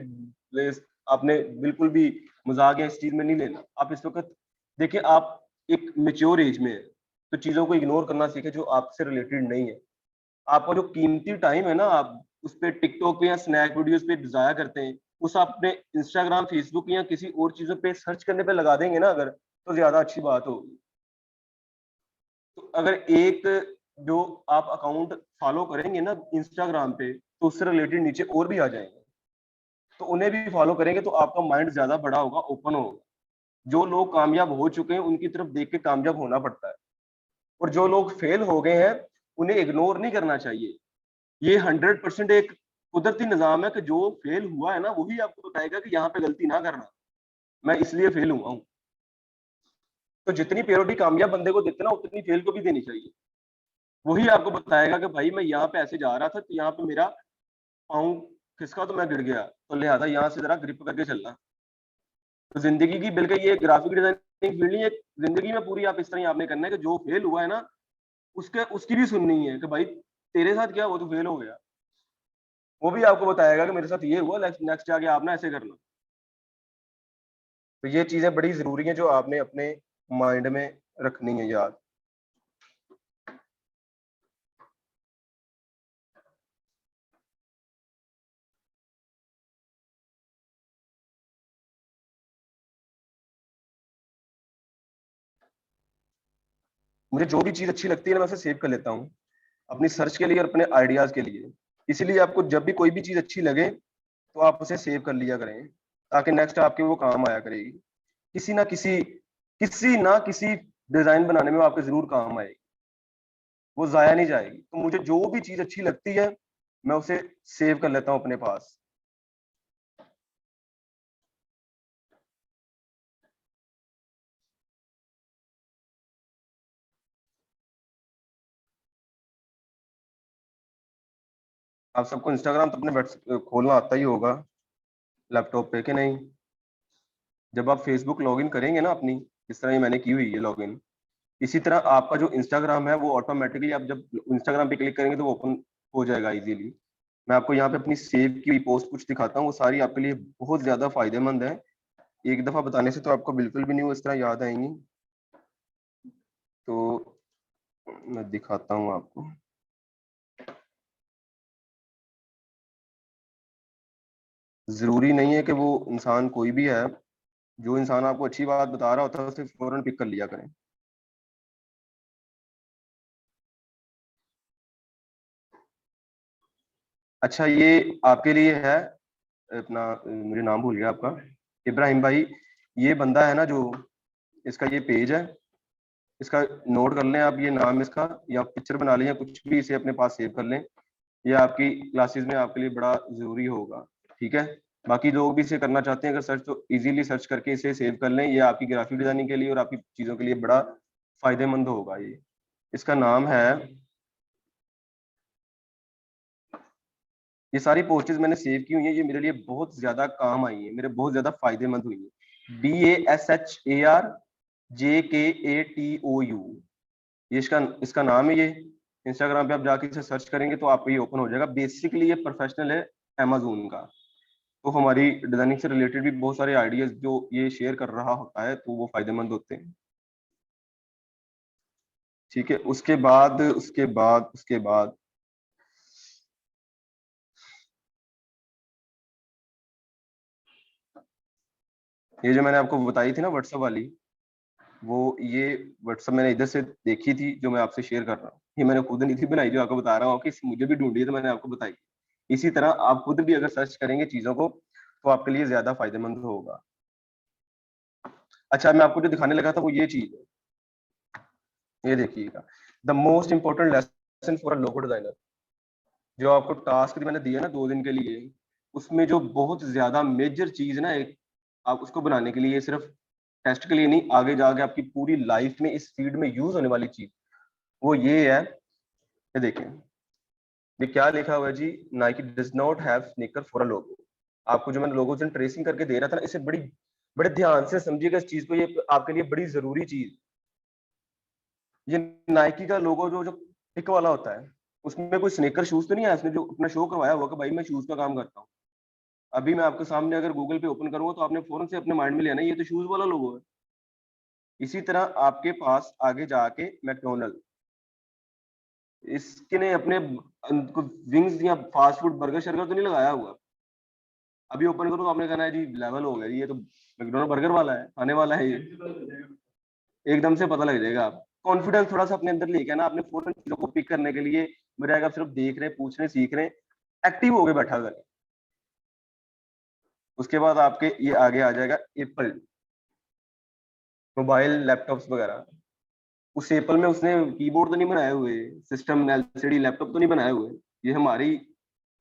S1: आपने बिल्कुल भी मजाक या इस चीज में नहीं लेना। आप इस वक्त देखिए, आप एक मेच्योर एज में है, तो चीजों को इग्नोर करना सीखे जो आपसे रिलेटेड नहीं है। आपका जो कीमती टाइम है ना, आप उस पे टिकटॉक पे या स्नैक वीडियोस पे जाया करते हैं, उस आप अपने इंस्टाग्राम, फेसबुक या किसी और चीजों पे सर्च करने पे लगा देंगे ना अगर, तो ज्यादा अच्छी बात होगी। तो अगर एक जो आप अकाउंट फॉलो करेंगे ना इंस्टाग्राम पे, तो उससे रिलेटेड नीचे और भी आ जाएंगे, तो उन्हें भी फॉलो करेंगे, तो आपका माइंड ज्यादा बड़ा होगा, ओपन होगा। जो लोग कामयाब हो चुके हैं उनकी तरफ देख के कामयाब होना पड़ता है, और जो लोग फेल हो गए हैं उन्हें इग्नोर नहीं करना चाहिए। ये 100% एक कुदरती निजाम है कि जो फेल हुआ है ना, वही आपको बताएगा कि यहाँ पे गलती ना करना, मैं इसलिए फेल हुआ हूँ। तो जितनी प्रायोरिटी कामयाब बंदे को देते ना, उतनी फेल को भी देनी चाहिए। वही आपको बताएगा कि भाई मैं यहाँ पे ऐसे जा रहा था, तो यहाँ पे मेरा पाँव खिसका तो मैं गिर गया, तो लिहाजा यहाँ से जरा ग्रिप करके चलना। तो जिंदगी की, बल्कि ये ग्राफिक डिजाइनिंग फील्ड नहीं है, जिंदगी में पूरी आप इस तरह ही आपने करना है कि जो फेल हुआ है ना, उसके उसकी भी सुननी है कि भाई तेरे साथ क्या हुआ, तो फेल हो गया। वो भी आपको बताएगा कि मेरे साथ ये हुआ, नेक्स्ट आगे आप ना ऐसे करना। तो ये चीजें बड़ी जरूरी हैं जो आपने अपने माइंड में रखनी है याद। मुझे जो भी चीज अच्छी लगती है ना, मैं उसे सेव कर लेता हूँ अपनी सर्च के लिए और अपने आइडियाज के लिए। इसीलिए आपको जब भी कोई भी चीज अच्छी लगे, तो आप उसे सेव कर लिया करें, ताकि नेक्स्ट आपके वो काम आया करेगी। किसी ना किसी किसी डिजाइन बनाने में वो आपके जरूर काम आएगी, वो जाया नहीं जाएगी। तो मुझे जो भी चीज अच्छी लगती है, मैं उसे सेव कर लेता हूँ अपने पास। आप सबको इंस्टाग्राम तो अपने खोलना आता ही होगा लैपटॉप पे, कि नहीं? जब आप फेसबुक लॉगिन करेंगे ना अपनी, जिस तरह ये मैंने की हुई है लॉगिन, इसी तरह आपका जो इंस्टाग्राम है वो ऑटोमेटिकली, आप जब इंस्टाग्राम पे क्लिक करेंगे तो वो ओपन हो जाएगा इजीली। मैं आपको यहाँ पे अपनी सेव की हुई पोस्ट कुछ दिखाता हूँ, वो सारी आपके लिए बहुत ज्यादा फायदेमंद है। एक दफा बताने से तो आपको बिल्कुल भी नहीं वो इस तरह याद आएंगी। तो मैं दिखाता हूँ आपको। जरूरी नहीं है कि वो इंसान कोई भी है, जो इंसान आपको अच्छी बात बता रहा होता है उसे फौरन पिक कर लिया करें। अच्छा, ये आपके लिए है, अपना मुझे नाम भूल गया आपका, इब्राहिम भाई। ये बंदा है ना जो, इसका ये पेज है, इसका नोट कर लें आप ये नाम इसका, या पिक्चर बना लें या कुछ भी, इसे अपने पास सेव कर लें। ये आपकी क्लासेस में आपके लिए बड़ा जरूरी होगा। ठीक है, बाकी लोग भी इसे करना चाहते हैं अगर सर्च, तो इजीली सर्च करके इसे सेव कर लें। ये आपकी ग्राफिक डिजाइनिंग के लिए और आपकी चीजों के लिए बड़ा फायदेमंद होगा ये। इसका नाम है, ये सारी पोस्टेज मैंने सेव की हुई है, ये मेरे लिए बहुत ज्यादा काम आई है, मेरे बहुत ज्यादा फायदेमंद हुई है। BASHARJKATOU, ये इसका इसका नाम है ये। इंस्टाग्राम पे आप जाके इसे सर्च करेंगे तो आपको ये ओपन हो जाएगा। बेसिकली ये प्रोफेशनल है अमेजोन का, तो हमारी डिजाइनिंग से रिलेटेड भी बहुत सारे आइडियाज जो ये शेयर कर रहा होता है, तो वो फायदेमंद होते हैं। ठीक है, उसके बाद ये जो मैंने आपको बताई थी ना व्हाट्सएप वाली, वो ये व्हाट्सएप मैंने इधर से देखी थी, जो मैं आपसे शेयर कर रहा हूँ। ये मैंने खुद नहीं थी बनाई, जो आपको बता रहा हूँ कि मुझे भी ढूंढी है तो मैंने आपको बताई। इसी तरह आप खुद भी अगर सर्च करेंगे चीजों को तो आपके लिए ज्यादा फायदेमंद होगा। अच्छा, मैं आपको जो दिखाने लगा था वो ये चीज है, ये देखिएगा, the most important lesson for a logo designer. जो आपको टास्क मैंने दिया ना 2 दिन के लिए, उसमें जो बहुत ज्यादा मेजर चीज ना, एक आप उसको बनाने के लिए, सिर्फ टेस्ट के लिए नहीं, आगे जाके आपकी पूरी लाइफ में इस फील्ड में यूज होने वाली चीज, वो ये है। ये देखें, ये क्या लिखा हुआ है जी, Nike does not have sneaker for a logo. आपको जो मैंने लोगो से ट्रेसिंग करके दे रहा था ना, इसे बड़े ध्यान से समझिएगा इस चीज को, ये आपके लिए बड़ी जरूरी चीज। ये नाइकी का लोगो जो जो टिक वाला होता है, उसमें कोई स्नेकर शूज तो नहीं है, इसने जो अपना शो करवाया हुआ कि भाई मैं शूज का काम करता हूँ। अभी मैं आपके सामने अगर गूगल पे ओपन करूंगा तो आपने फौरन से अपने माइंड में लेना ये तो शूज वाला लोगो है। इसी तरह आपके पास आगे जाके मैकडोनल्ड, इसके ने अपने विंग्स या फास्ट फूड बर्गर शर्गर तो नहीं लगाया हुआ। अभी ओपन करो तो आपने कहना है जी लेवल हो गया, ये तो मैकडोनल्ड बर्गर वाला है, खाने वाला है ये, एकदम से पता लग जाएगा। आप कॉन्फिडेंस थोड़ा सा अपने अंदर लेके ना, आपने फौरन चीजों को पिक करने के लिए बजाय आप सिर्फ देख रहे हैं, पूछ रहे हैं, सीख रहे हैं, एक्टिव हो गए बैठा कर। उसके बाद आपके ये आगे आ जाएगा एप्पल, मोबाइल लैपटॉप्स वगैरह। उस एप्पल में उसने कीबोर्ड तो नहीं बनाए हुए, सिस्टम एलसीडी लैपटॉप तो नहीं बनाए हुए। ये हमारी,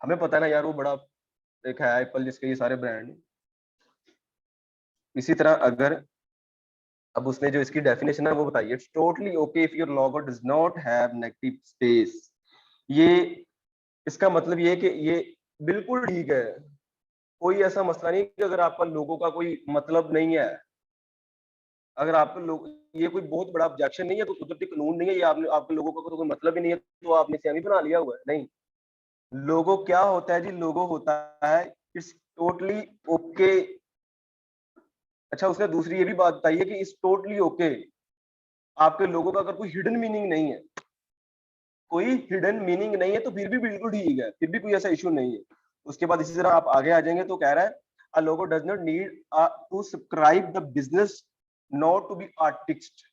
S1: हमें पता है ना यार, वो बड़ा एक है एप्पल जिसके ये सारे ब्रांड। इसी तरह अगर अब उसने जो इसकी डेफिनेशन है वो बताइए, it's totally okay if your logo does not have negative space. ये इसका मतलब ये है कि ये बिल्कुल ठीक है, कोई ऐसा मसला नहीं कि अगर आपका लोगो का कोई मतलब नहीं है, अगर आपके लोग, ये कोई बहुत बड़ा ऑब्जेक्शन नहीं है, कोई कुदरती कानून नहीं है, ये आपने आपके लोगों का तो कोई मतलब ही नहीं है तो आपने सेमी बना लिया हुआ है, नहीं। लोगो क्या होता है जी, लोगो होता है इट्स टोटली ओके। अच्छा, उसने दूसरी ये भी बात बताई है कि इट्स टोटली ओके, आपके लोगों का अगर कोई हिडन मीनिंग नहीं है, कोई हिडन मीनिंग नहीं है तो फिर भी बिल्कुल ठीक है, फिर भी कोई ऐसा इशू नहीं है। उसके बाद इसी तरह आप आगे आ जाएंगे तो कह रहा है a logo does not need to subscribe the business, not to be artist.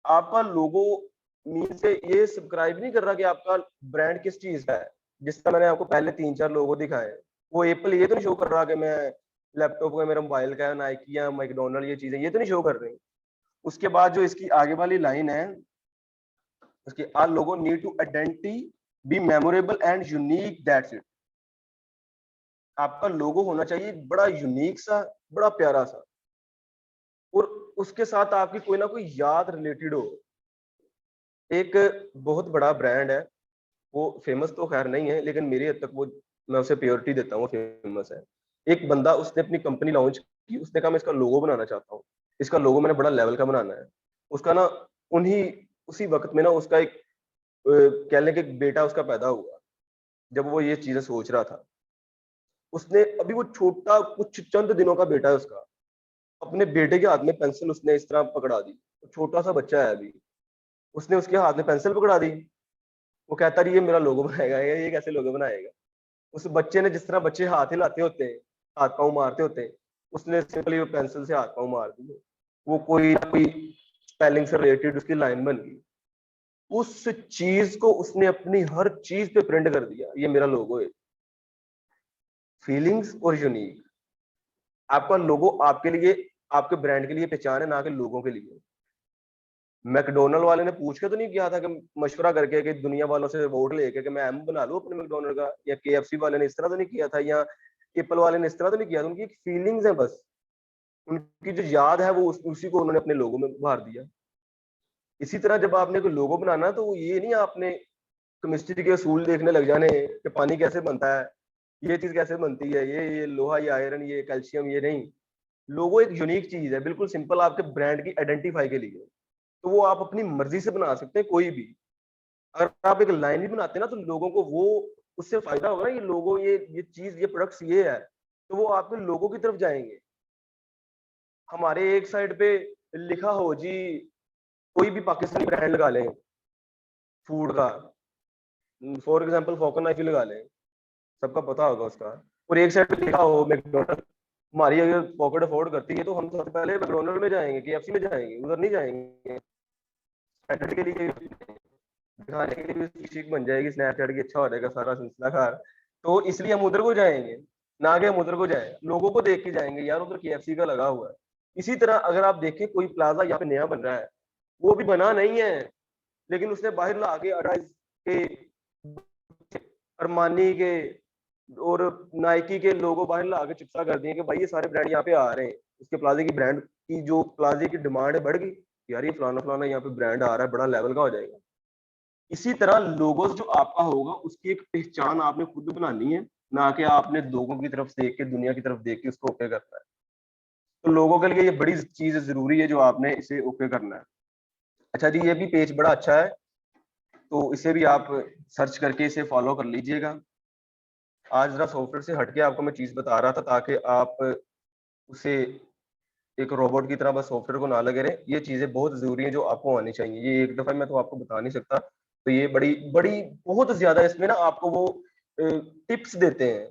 S1: आपका लोगो मीन से ये सब्सक्राइब नहीं कर रहा कि आपका ब्रांड किस चीज का है। जिसका मैंने आपको पहले 3-4 लोगो दिखाए, वो एप्पल ये तो नहीं शो कर रहा कि मैं लैपटॉप का, मेरा मोबाइल का है, नाइकी या मैकडोनल्ड, ये चीजें ये तो नहीं शो कर रही। उसके बाद जो इसकी आगे वाली लाइन है, उसके are logo need to identity be memorable and unique, that's it. आपका लोगो होना चाहिए बड़ा यूनिक सा, बड़ा प्यारा सा, और उसके साथ आपकी कोई ना कोई याद रिलेटेड हो। एक बहुत बड़ा ब्रांड है, वो फेमस तो खैर नहीं है लेकिन मेरे हद तक वो, मैं उसे प्योरिटी देता हूँ, फेमस है। एक बंदा, उसने अपनी कंपनी लॉन्च की, उसने कहा मैं इसका लोगो बनाना चाहता हूँ, इसका लोगो मैंने बड़ा लेवल का बनाना है। उसका ना उन्हीं उसी वक्त में ना उसका एक कह लें कि एक बेटा उसका पैदा हुआ। जब वो ये चीजें सोच रहा था, उसने अभी वो छोटा कुछ चंद दिनों का बेटा है उसका, अपने बेटे के हाथ में पेंसिल उसने इस तरह पकड़ा दी। छोटा सा बच्चा है अभी, उसने उसके हाथ में पेंसिल पकड़ा दी। वो कहता रही ये मेरा लोगो बनाएगा, ये कैसे लोगो बनाएगा। उस बच्चे ने, जिस तरह बच्चे हाथ हिलाते होते हैं, हाथ पाँव मारते होते हैं, उसने सिंपली वो पेंसिल से हाथ पाँव मार दिए। वो कोई ना कोई स्पेलिंग से रिलेटेड उसकी लाइन बन गई। उस चीज को उसने अपनी हर चीज पे प्रिंट कर दिया, ये मेरा लोगो है। फीलिंग्स और यूनिक, आपका लोगो आपके लिए, आपके ब्रांड के लिए पहचान है, ना कि लोगों के लिए। मैकडोनल्ड वाले ने पूछ के तो नहीं किया था कि मशवरा करके कि दुनिया वालों से वोट लेके कि मैं एम बना लूं अपने मैकडोनल्ड का, या केएफसी वाले ने इस तरह तो नहीं किया था, या एप्पल वाले ने इस तरह तो नहीं किया था। उनकी फीलिंग्स है बस, उनकी जो याद है वो उसी को उन्होंने अपने लोगों में उभार दिया। इसी तरह जब आपने कोई लोगो बनाना तो ये नहीं आपने केमिस्ट्री के असूल देखने लग जाने कि पानी कैसे बनता है, ये चीज कैसे बनती है, ये लोहा, ये आयरन, ये कैल्शियम, ये नहीं। लोगो एक यूनिक चीज है, बिल्कुल सिंपल, आपके ब्रांड की आइडेंटिफाई के लिए। तो वो आप अपनी मर्जी से बना सकते हैं कोई भी। अगर आप एक लाइन भी बनाते हैं ना तो लोगों को वो, उससे फायदा होगा ना, ये लोगो, ये चीज, ये प्रोडक्ट्स ये है, तो वो आपके लोगों की तरफ जाएंगे। हमारे एक साइड पे लिखा हो जी, कोई भी पाकिस्तानी ब्रांड लगा लें फूड का, फॉर एग्जांपल फोकन नाइफ लगा लें, सबका पता होगा उसका, और एक साइड पे लिखा हो मैकडोनल्ड, हमारी अगर पॉकेट अफोर्ड करती है तो हम सबसे पहले मैकडोनल्ड में जाएंगे, केएफसी में जाएंगे, उधर नहीं जाएंगे। स्टैंडर्ड के लिए दिखाने के लिए भी ठीक बन जाएगी, स्नैपचैट की अच्छा हो जाएगा सारा सिलसिला कार। तो इसलिए हम उधर को जाएंगे, ना कि हम उधर को जाए, लोगों को देख के जाएंगे यार उधर केएफसी का लगा हुआ है। इसी तरह अगर आप देखें कोई प्लाजा यहाँ पे नया बन रहा है, वो भी बना नहीं है, लेकिन उसने बाहर ला के अडाइज के, अरमानी के और नाइकी के लोगो बाहर ला के चिपसा कर दिए कि भाई ये सारे ब्रांड यहाँ पे आ रहे हैं। उसके प्लाजे की ब्रांड की जो प्लाजे की डिमांड है बढ़ गई, यार ये फलाना फलाना यहाँ पे ब्रांड आ रहा है, बड़ा लेवल का हो जाएगा। इसी तरह लोगोस जो आपका होगा उसकी एक पहचान आपने खुद बनानी है, ना कि आपने लोगों की तरफ देख के, दुनिया की तरफ देख के उसको ओके करना है। तो लोगों के लिए ये बड़ी चीज जरूरी है जो आपने इसे ओके करना है। अच्छा जी, ये भी पेज बड़ा अच्छा है, तो इसे भी आप सर्च करके इसे फॉलो कर लीजिएगा। आज जरा सॉफ्टवेयर से हटके आपको मैं चीज बता रहा था ताकि आप उसे एक रोबोट की तरह बस सॉफ्टवेयर को ना लगे रहे। ये चीजें बहुत जरूरी है जो आपको आनी चाहिए, ये एक दफा मैं तो आपको बता नहीं सकता। तो ये बड़ी बड़ी बहुत ज्यादा इसमें ना आपको वो टिप्स देते हैं।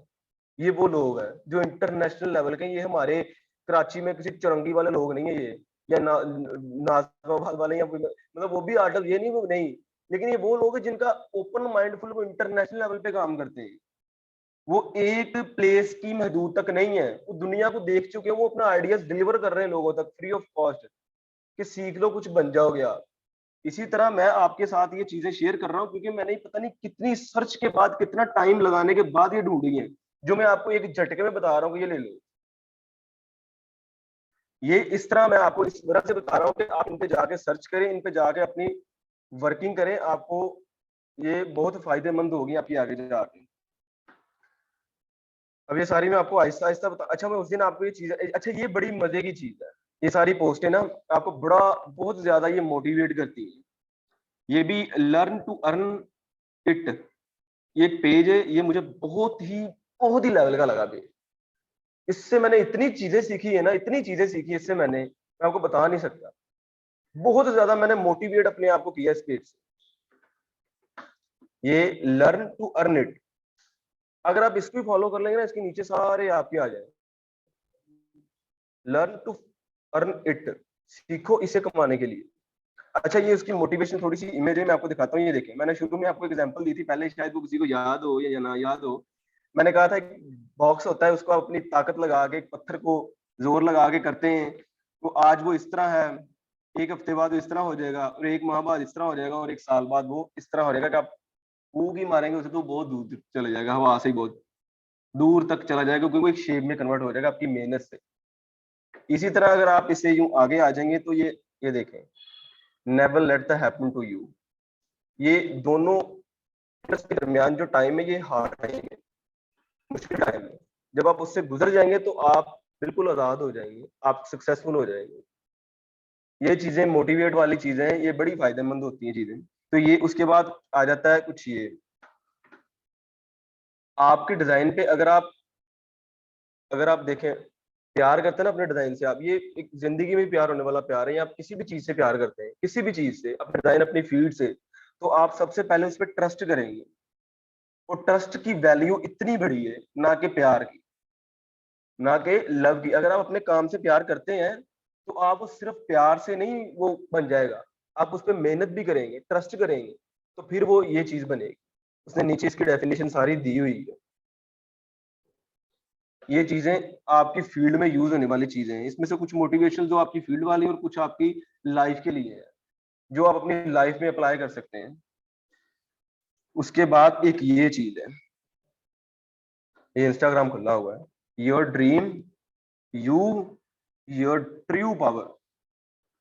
S1: ये वो लोग हैं जो इंटरनेशनल लेवल के, ये हमारे कराची में किसी चुरंगी वाले लोग नहीं है ये, या नाजमाबाद वाले, या मतलब वो भी आर्टल ये नहीं, वो नहीं, लेकिन ये वो लोग हैं जिनका ओपन माइंडफुल, वो इंटरनेशनल लेवल पे काम करते हैं। वो एक प्लेस की महदूद तक नहीं है, वो दुनिया को देख चुके हैं, वो अपना आइडियाज डिलीवर कर रहे हैं लोगों तक फ्री ऑफ कॉस्ट, कि सीख लो कुछ बन जाओगे आप। इसी तरह मैं आपके साथ ये चीजें शेयर कर रहा हूँ क्योंकि मैंने पता नहीं कितनी सर्च के बाद, कितना टाइम लगाने के बाद ये ढूंढी है, जो मैं आपको एक झटके में बता रहा हूँ कि ये ले लो। ये इस तरह मैं आपको इस तरह से बता रहा हूँ कि आप इन पे जाके सर्च करें, इन पे जाके अपनी वर्किंग करें, आपको ये बहुत फायदेमंद होगी आपकी आगे जाके। अब ये सारी मैं आपको आहिस्ता आहिस्ता बता, अच्छा मैं उस दिन आपको ये चीज, अच्छा ये बड़ी मजे की चीज है, ये सारी पोस्टें ना आपको बड़ा बहुत ज्यादा ये मोटिवेट करती है। ये भी लर्न टू अर्न इट, ये एक पेज है, ये मुझे बहुत ही लेवल का लगा पेज। इससे मैंने इतनी चीजें सीखी है ना, इतनी चीजें सीखी इससे मैंने, मैं आपको बता नहीं सकता। बहुत ज्यादा मैंने मोटिवेट अपने आप को किया इस पेज से। ये लर्न टू अर्न इट, अगर आप इसको फॉलो कर लेंगे ना, इसके नीचे सारे आपके आ जाए, लर्न टू अर्न इट, सीखो इसे कमाने के लिए। अच्छा ये उसकी मोटिवेशन थोड़ी सी इमेज है, मैं आपको दिखाता हूँ। ये देखिए, मैंने शुरू में आपको एग्जांपल दी थी, पहले शायद वो किसी को याद हो या ना याद हो। मैंने कहा था एक बॉक्स होता है, उसको अपनी ताकत लगा के, एक पत्थर को जोर लगा के करते हैं, तो आज वो इस तरह है, एक हफ्ते बाद वो इस तरह हो जाएगा, और एक माह बाद इस तरह हो जाएगा, और एक साल बाद वो इस तरह हो जाएगा कि आप फूक ही मारेंगे उसे तो बहुत दूर तक चले जाएगा, हवा से ही बहुत दूर तक चला जाएगा, क्योंकि वो एक शेप में कन्वर्ट हो जाएगा आपकी मेहनत से। इसी तरह अगर आप इससे यूं आगे आ जाएंगे तो ये देखें, never let the happen to you, ये दोनों के दरमियान जो टाइम है ये हार्ड टाइम है, मुश्किल टाइम है। जब आप उससे गुजर जाएंगे तो आप बिल्कुल आजाद हो जाएंगे, आप सक्सेसफुल हो जाएंगे। ये चीजें मोटिवेट वाली चीजें हैं, ये बड़ी फायदेमंद होती हैं चीजें। तो ये उसके बाद आ जाता है कुछ, ये आपके डिजाइन पे अगर आप देखें, प्यार करते हैं ना अपने डिजाइन से आप, ये एक जिंदगी में प्यार होने वाला प्यार है, या आप किसी भी चीज से प्यार करते हैं, किसी भी चीज से, अपने डिजाइन, अपनी फील्ड से, तो आप सबसे पहले उस पर ट्रस्ट करेंगे। और ट्रस्ट की वैल्यू इतनी बड़ी है, ना कि प्यार की, ना कि लव की। अगर आप अपने काम से प्यार करते हैं तो आप उस सिर्फ प्यार से नहीं वो बन जाएगा, आप उस पर मेहनत भी करेंगे, ट्रस्ट करेंगे, तो फिर वो ये चीज बनेगी। उसने नीचे इसकी डेफिनेशन सारी दी हुई है। ये चीजें आपकी फील्ड में यूज होने वाली चीजें हैं, इसमें से कुछ मोटिवेशन जो आपकी फील्ड वाली और कुछ आपकी लाइफ के लिए है, जो आप अपनी लाइफ में अप्लाई कर सकते हैं। उसके बाद एक ये चीज है, ये इंस्टाग्राम खुला हुआ है, your dream you your true power,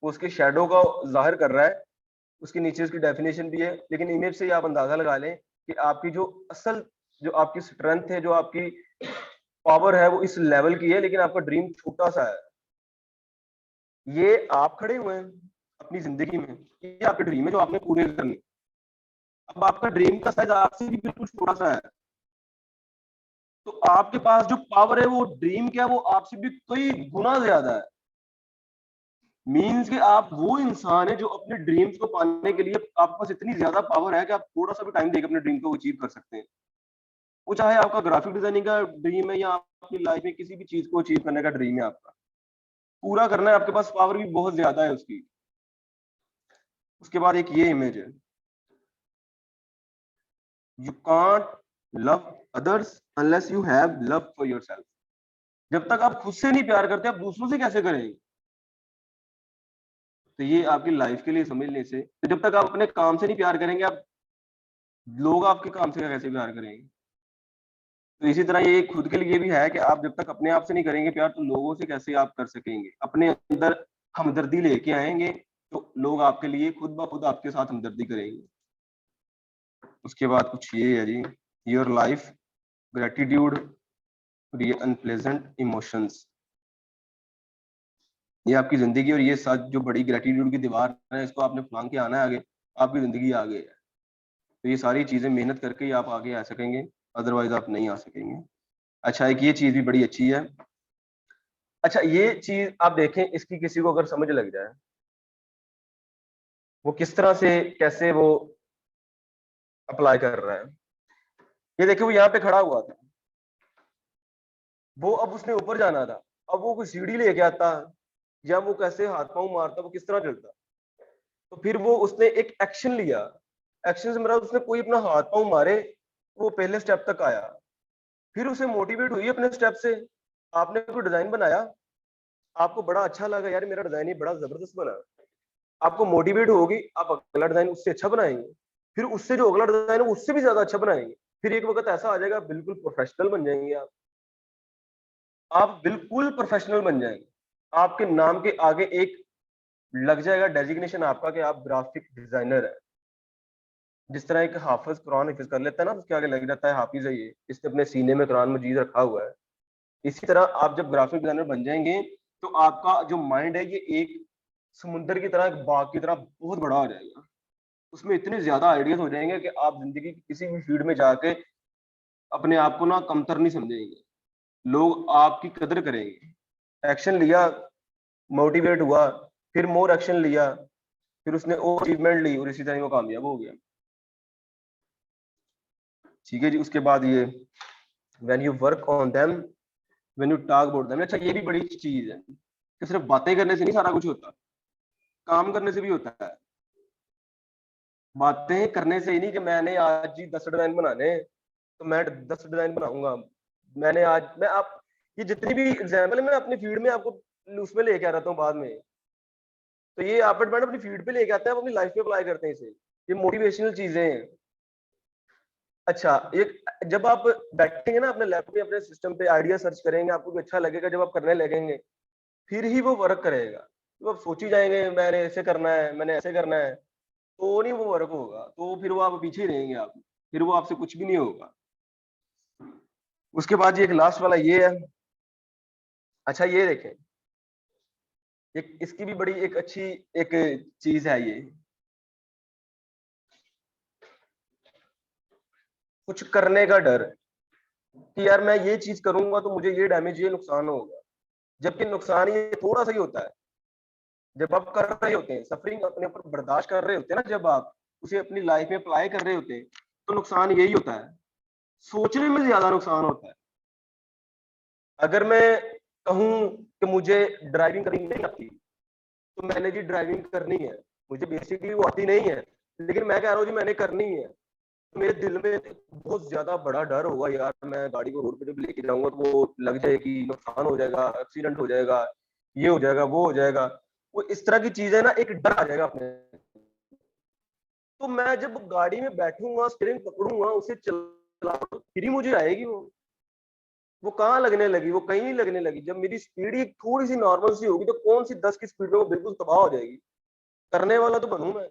S1: वो उसके शेडो का जाहिर कर रहा है। उसके नीचे उसकी डेफिनेशन भी है, लेकिन इमेज से ही आप अंदाजा लगा लें कि आपकी जो असल, जो आपकी स्ट्रेंथ है, जो आपकी पावर है, वो इस लेवल की है, लेकिन आपका ड्रीम छोटा सा है। ये आप खड़े हुए हैं अपनी जिंदगी में, ये आपके ड्रीम है जो आपने पूरे करने। अब आपका ड्रीम का साइज आपसे भी बिल्कुल छोटा सा है, तो आपके पास जो पावर है, वो ड्रीम क्या है, वो आपसे भी कई गुना ज्यादा है। मीन्स कि आप वो इंसान है जो अपने ड्रीम्स को पाने के लिए आपके पास इतनी ज्यादा पावर है कि आप थोड़ा सा भी टाइम देकर अपने ड्रीम को अचीव कर सकते हैं। वो चाहे आपका ग्राफिक डिजाइनिंग का ड्रीम है या आपकी लाइफ में किसी भी चीज को अचीव करने का ड्रीम है, आपका पूरा करना है, आपके पास पावर भी बहुत ज्यादा है उसकी। उसके बाद एक ये इमेज है, you can't love others unless you have love for yourself. जब तक आप खुद से नहीं प्यार करते, आप दूसरों से कैसे करेंगे? तो ये आपकी लाइफ के लिए समझने से, तो जब तक आप अपने काम से नहीं प्यार करेंगे, आप लोग आपके काम से कैसे प्यार करेंगे? तो इसी तरह ये खुद के लिए भी है कि आप जब तक अपने आप से नहीं करेंगे प्यार, तो लोगों से कैसे आप कर सकेंगे? अपने अंदर हमदर्दी लेके आएंगे तो लोग आपके लिए खुद ब खुद आपके साथ हमदर्दी करेंगे। उसके बाद कुछ ये है जी, your life gratitude unpleasant emotions. ये आपकी जिंदगी और ये साथ जो बड़ी ग्रेटिट्यूड की दीवार है, इसको आपने फांग के आना है आगे, आपकी जिंदगी आगे है। तो ये सारी चीजें मेहनत करके ही आप आगे आ सकेंगे, अदरवाइज आप नहीं आ सकेंगे। अच्छा, एक ये चीज भी बड़ी अच्छी है। अच्छा, ये चीज आप देखें, इसकी किसी को अगर समझ लग जाए, वो किस तरह से कैसे वो अप्लाई कर रहा है। ये देखिए, वो यहाँ पे खड़ा हुआ था, वो अब उसने ऊपर जाना था, अब वो कोई सीढ़ी लेके आता या वो कैसे हाथ पांव मारता, वो किस तरह चलता, तो फिर वो उसने एक एक्शन लिया। एक्शन से मेरा उसने कोई अपना हाथ पांव मारे, वो पहले स्टेप तक आया, फिर उसे मोटिवेट हुई अपने स्टेप से। आपने कोई डिजाइन बनाया, आपको बड़ा अच्छा लगा, यार मेरा डिजाइन ये बड़ा जबरदस्त बना, आपको मोटिवेट होगी, आप अगला डिजाइन उससे अच्छा बनाएंगे, फिर उससे जो अगला डिजाइन है उससे भी ज्यादा अच्छा बनाएंगे, फिर एक वक्त ऐसा आ जाएगा बिल्कुल प्रोफेशनल बन जाएंगे आप बिल्कुल प्रोफेशनल बन जाएंगे। आपके नाम के आगे एक लग जाएगा डेजिग्नेशन आपका कि आप ग्राफिक डिजाइनर है। जिस तरह एक हाफिज कुरान हिफ्ज कर लेता है ना, उसके आगे लग जाता है हाफिज है, ये इसने अपने सीने में कुरान मजीद रखा हुआ है। इसी तरह आप जब ग्राफिक डिजाइनर बन जाएंगे, तो आपका जो माइंड है ये एक समुंदर की तरह, एक बाग की तरह बहुत बड़ा हो जाएगा। उसमें इतने ज्यादा आइडियाज हो जाएंगे कि आप जिंदगी की किसी भी फील्ड में जाके अपने आप को ना कमतर नहीं समझेंगे, लोग आपकी कदर करेंगे। एक्शन लिया, मोटिवेट हुआ, फिर मोर एक्शन लिया, फिर उसने और अचीवमेंट ली और इसी तरह वो कामयाब हो गया। ठीक है जी। उसके बाद ये when you work on them, when you talk about them. अच्छा, ये भी बड़ी चीज है कि सिर्फ बातें करने से नहीं सारा कुछ होता, काम करने से भी होता है। बातें करने से ही नहीं कि मैंने आज जी 10 डिजाइन बनाने, तो मैं 10 डिजाइन बनाऊंगा। मैंने आज मैं आप ये जितनी भी एग्जाम्पल है, मैं अपनी फील्ड में आपको उसमें लेके आ रहा हूँ बाद में। तो ये आप अपनी फील्ड पे लेके आते हैं, आप अपनी लाइफ में अप्लाई करते हैं इसे, ये मोटिवेशनल चीजें हैं। अच्छा, एक जब आप बैठेंगे ना अपने लैपटॉप में, अपने सिस्टम पे आइडिया सर्च करेंगे, आपको भी अच्छा लगेगा। जब आप करने लगेंगे फिर ही वो वर्क करेगा। तो आप सोच ही जाएंगे मैंने ऐसे करना है, मैंने ऐसे करना है, तो नहीं वो वर्क होगा, तो फिर वो आप पीछे ही रहेंगे, आप फिर वो आपसे कुछ भी नहीं होगा। उसके बाद ये एक लास्ट वाला ये है। अच्छा, ये देखें, एक इसकी भी बड़ी एक अच्छी एक चीज है ये, कुछ करने का डर कि यार मैं ये चीज करूंगा तो मुझे ये डैमेज, ये नुकसान होगा। जबकि नुकसान ये थोड़ा सा ही होता है। जब आप कर रहे होते हैं, सफरिंग अपने ऊपर बर्दाश्त कर रहे होते हैं ना, जब आप उसे अपनी लाइफ में अप्लाई कर रहे होते हैं, तो नुकसान यही होता है, सोचने में ज्यादा नुकसान होता है। अगर मैं कहूं कि मुझे ड्राइविंग करनी नहीं आती, तो मैंने जी ड्राइविंग करनी है, मुझे बेसिकली वो आती नहीं है, लेकिन मैं कह रहा हूँ जी मैंने करनी है, तो मेरे दिल में बहुत ज्यादा बड़ा डर होगा, यार मैं गाड़ी को रोड पे जब लेके जाऊंगा तो वो लग जाएगी, नुकसान हो जाएगा, एक्सीडेंट हो जाएगा, ये हो जाएगा, वो हो जाएगा। वो इस तरह की चीजें ना, एक डर आ जाएगा अपने। तो मैं जब गाड़ी में बैठूंगा, स्टीयरिंग पकड़ूंगा, उसे चला, फिर ही मुझे आएगी वो कहाँ लगने लगी, वो कहीं नहीं लगने लगी। जब मेरी स्पीड ही थोड़ी सी नॉर्मल सी होगी, तो कौन सी 10 की स्पीड में वो बिल्कुल तबाह हो जाएगी। करने वाला तो बनूं मैं,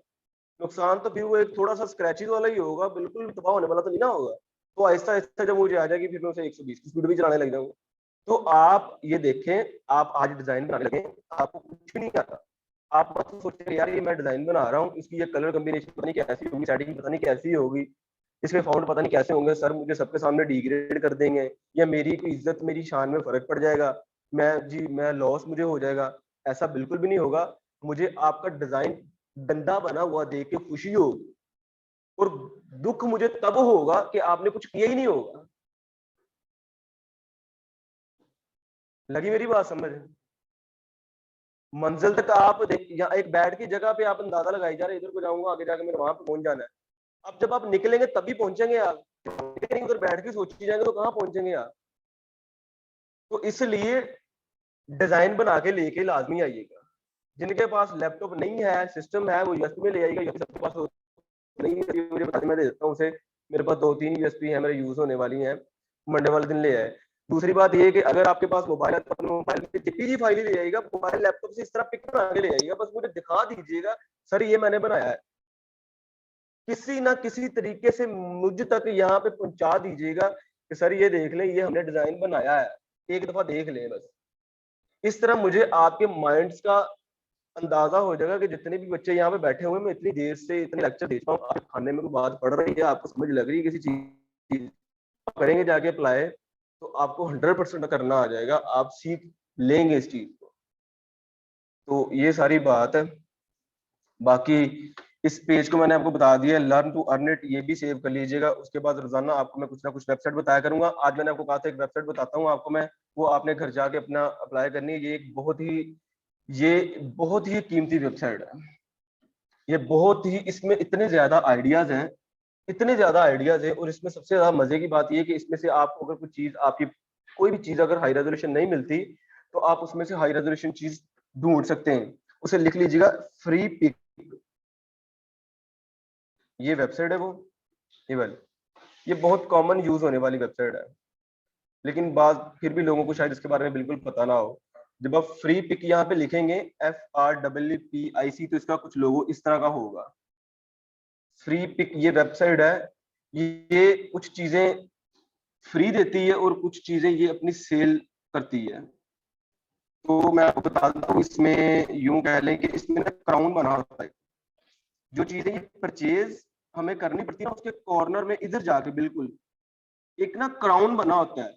S1: नुकसान तो फिर वो एक थोड़ा सा स्क्रैचेज वाला ही होगा, बिल्कुल तबाह होने वाला तो नहीं ना होगा। तो आहिस्ता आहिस्ता जब मुझे आ जाएगी, फिर मैं उसे 120 की स्पीड भी चलाने लग जाऊंगा। तो आप ये देखें, आप आज डिजाइन बनाने लगे, आपको कुछ भी नहीं आता, आप मत सोचिए यार ये मैं डिजाइन बना रहा हूँ, इसकी ये कलर कॉम्बिनेशन पता नहीं कैसी होगी, सेटिंग पता नहीं कैसी होगी, इसके फाउंड पता नहीं कैसे होंगे, सर मुझे सबके सामने डिग्रेड कर देंगे, या मेरी कोई इज्जत, मेरी शान में फर्क पड़ जाएगा, मैं लॉस मुझे हो जाएगा। ऐसा बिल्कुल भी नहीं होगा। मुझे आपका डिजाइन गंदा बना हुआ देख के खुशी होगी, और दुख मुझे तब होगा कि आपने कुछ किया ही नहीं होगा। लगी मेरी बात समझ? मंजिल तक आप या एक बैठ की जगह पे आप अंदाजा लगाई जा रहे, इधर को जाऊंगा आगे जाके मेरे वहां पे पहुंच जाना है। अब जब आप निकलेंगे तभी पहुंचेंगे आप, उधर बैठ के सोची जाएंगे तो कहाँ पहुंचेंगे आप? तो इसलिए डिजाइन बना के लेके लाजमी आइएगा। जिनके पास लैपटॉप नहीं है, सिस्टम है, वो यूएसबी में ले आइएगा। यूएसबी सबके पास नहीं है, मुझे बता दें, मैं दे देता हूँ उसे। मेरे पास 2-3 यूएसबी है, मेरे यूज होने वाली हैं, मंडे वाले दिन ले आए। दूसरी बात ये है कि अगर आपके पास मोबाइल है तो अपने मोबाइल में जेपीजी फाइल ही ले आइएगा, मोबाइल लैपटॉप से इस तरह पिक बना के ले आइएगा, बस मुझे दिखा दीजिएगा सर ये मैंने बनाया है। किसी ना किसी तरीके से मुझ तक यहाँ पे पहुंचा दीजिएगा कि सर ये देख लें, ये हमने डिजाइन बनाया है, एक दफा देख लें बस। इस तरह मुझे आपके माइंड्स का अंदाजा हो जाएगा कि जितने भी बच्चे यहाँ पे बैठे हुए हैं, मैं इतनी देर से इतने लेक्चर देता हूँ, आप खाने में कोई बात पढ़ रही है, आपको समझ लग रही है किसी चीज, करेंगे जाके अप्लाई तो आपको 100% करना आ जाएगा, आप सीख लेंगे इस चीज को। तो ये सारी बात है। बाकी इस पेज को मैंने आपको बता दिया, लर्न टू अर्न इट, ये भी सेव कर लीजिएगा। उसके बाद रोजाना आपको मैं कुछ ना कुछ वेबसाइट बताया करूंगा। आज मैंने आपको कहा था एक वेबसाइट बताता हूँ आपको मैं, वो आपने घर जाके अपना अप्लाई करनी है। ये बहुत ही कीमती वेबसाइट है। ये बहुत ही, इसमें इतने ज्यादा आइडियाज हैं, इतने ज्यादा आइडियाज हैं, और इसमें सबसे ज्यादा मजे की बात ये है कि इसमें से आपको अगर कुछ चीज, आपकी कोई भी चीज अगर हाई रेजोल्यूशन नहीं मिलती तो आप उसमें से हाई रेजोल्यूशन चीज ढूंढ सकते हैं। उसे लिख लीजिएगा, फ्री पिक, ये वेबसाइट है वो, ये वाली। ये बहुत कॉमन यूज होने वाली वेबसाइट है, लेकिन बात फिर भी लोगों को शायद इसके बारे में बिल्कुल पता ना हो। जब आप फ्री पिक यहाँ पे लिखेंगे, FREEPIC, तो इसका कुछ लोगो इस तरह का होगा। फ्री पिक ये वेबसाइट है, ये कुछ चीजें फ्री देती है और कुछ चीजें ये अपनी सेल करती है। तो मैं आपको बता देता हूँ, इसमें यूं कह लें कि इसमें ना क्राउन बना होता है। जो चीजें ये परचेज हमें करनी पड़ती है उसके कॉर्नर में इधर जाके बिल्कुल एक ना क्राउन बना होता है।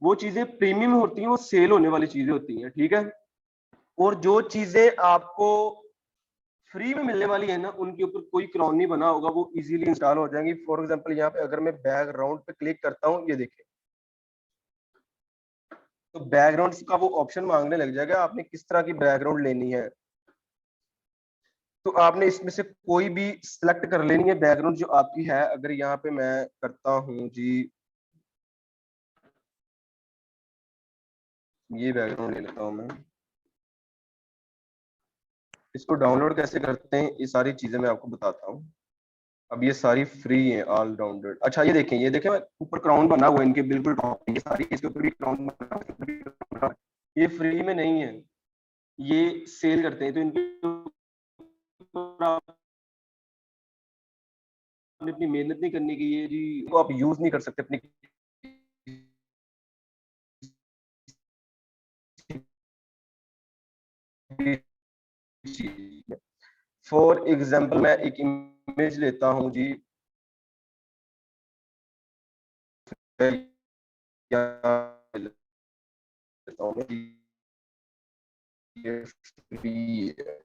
S1: वो चीजें प्रीमियम होती हैं, वो सेल होने वाली चीजें होती हैं, ठीक है। और जो चीजें आपको फ्री में मिलने वाली है ना, उनके ऊपर कोई क्राउन नहीं बना होगा, वो इजीली इंस्टॉल हो जाएंगी। फॉर एग्जांपल यहाँ पे अगर मैं बैकग्राउंड पे क्लिक करता हूँ, ये देखिए, तो बैकग्राउंड का वो ऑप्शन मांगने लग जाएगा, आपने किस तरह की बैकग्राउंड लेनी है। तो आपने इसमें से कोई भी सिलेक्ट कर लेनी है बैकग्राउंड जो आपकी है। अगर यहाँ पे मैं करता हूँ जी, ये बैकग्राउंड ले लेता हूँ मैं। इसको डाउनलोड कैसे करते हैं, ये सारी चीजें मैं आपको बताता हूँ। अब ये सारी फ्री है, ऑल राउंडेड। अच्छा ये देखें, ये देखें ऊपर क्राउन बना हुआ है इनके बिल्कुल टॉप पे, ये सारी इसके ऊपर भी क्राउन बना हुआ है। ये फ्री में नहीं है, ये सेल करते हैं। तो इनके ऊपर आपने अपनी मेहनत नहीं करनी की ये जी, तो आप यूज नहीं कर सकते अपनी। फॉर एग्जाम्पल मैं एक इमेज लेता हूँ जी, लेता हूँ ये फ्री है।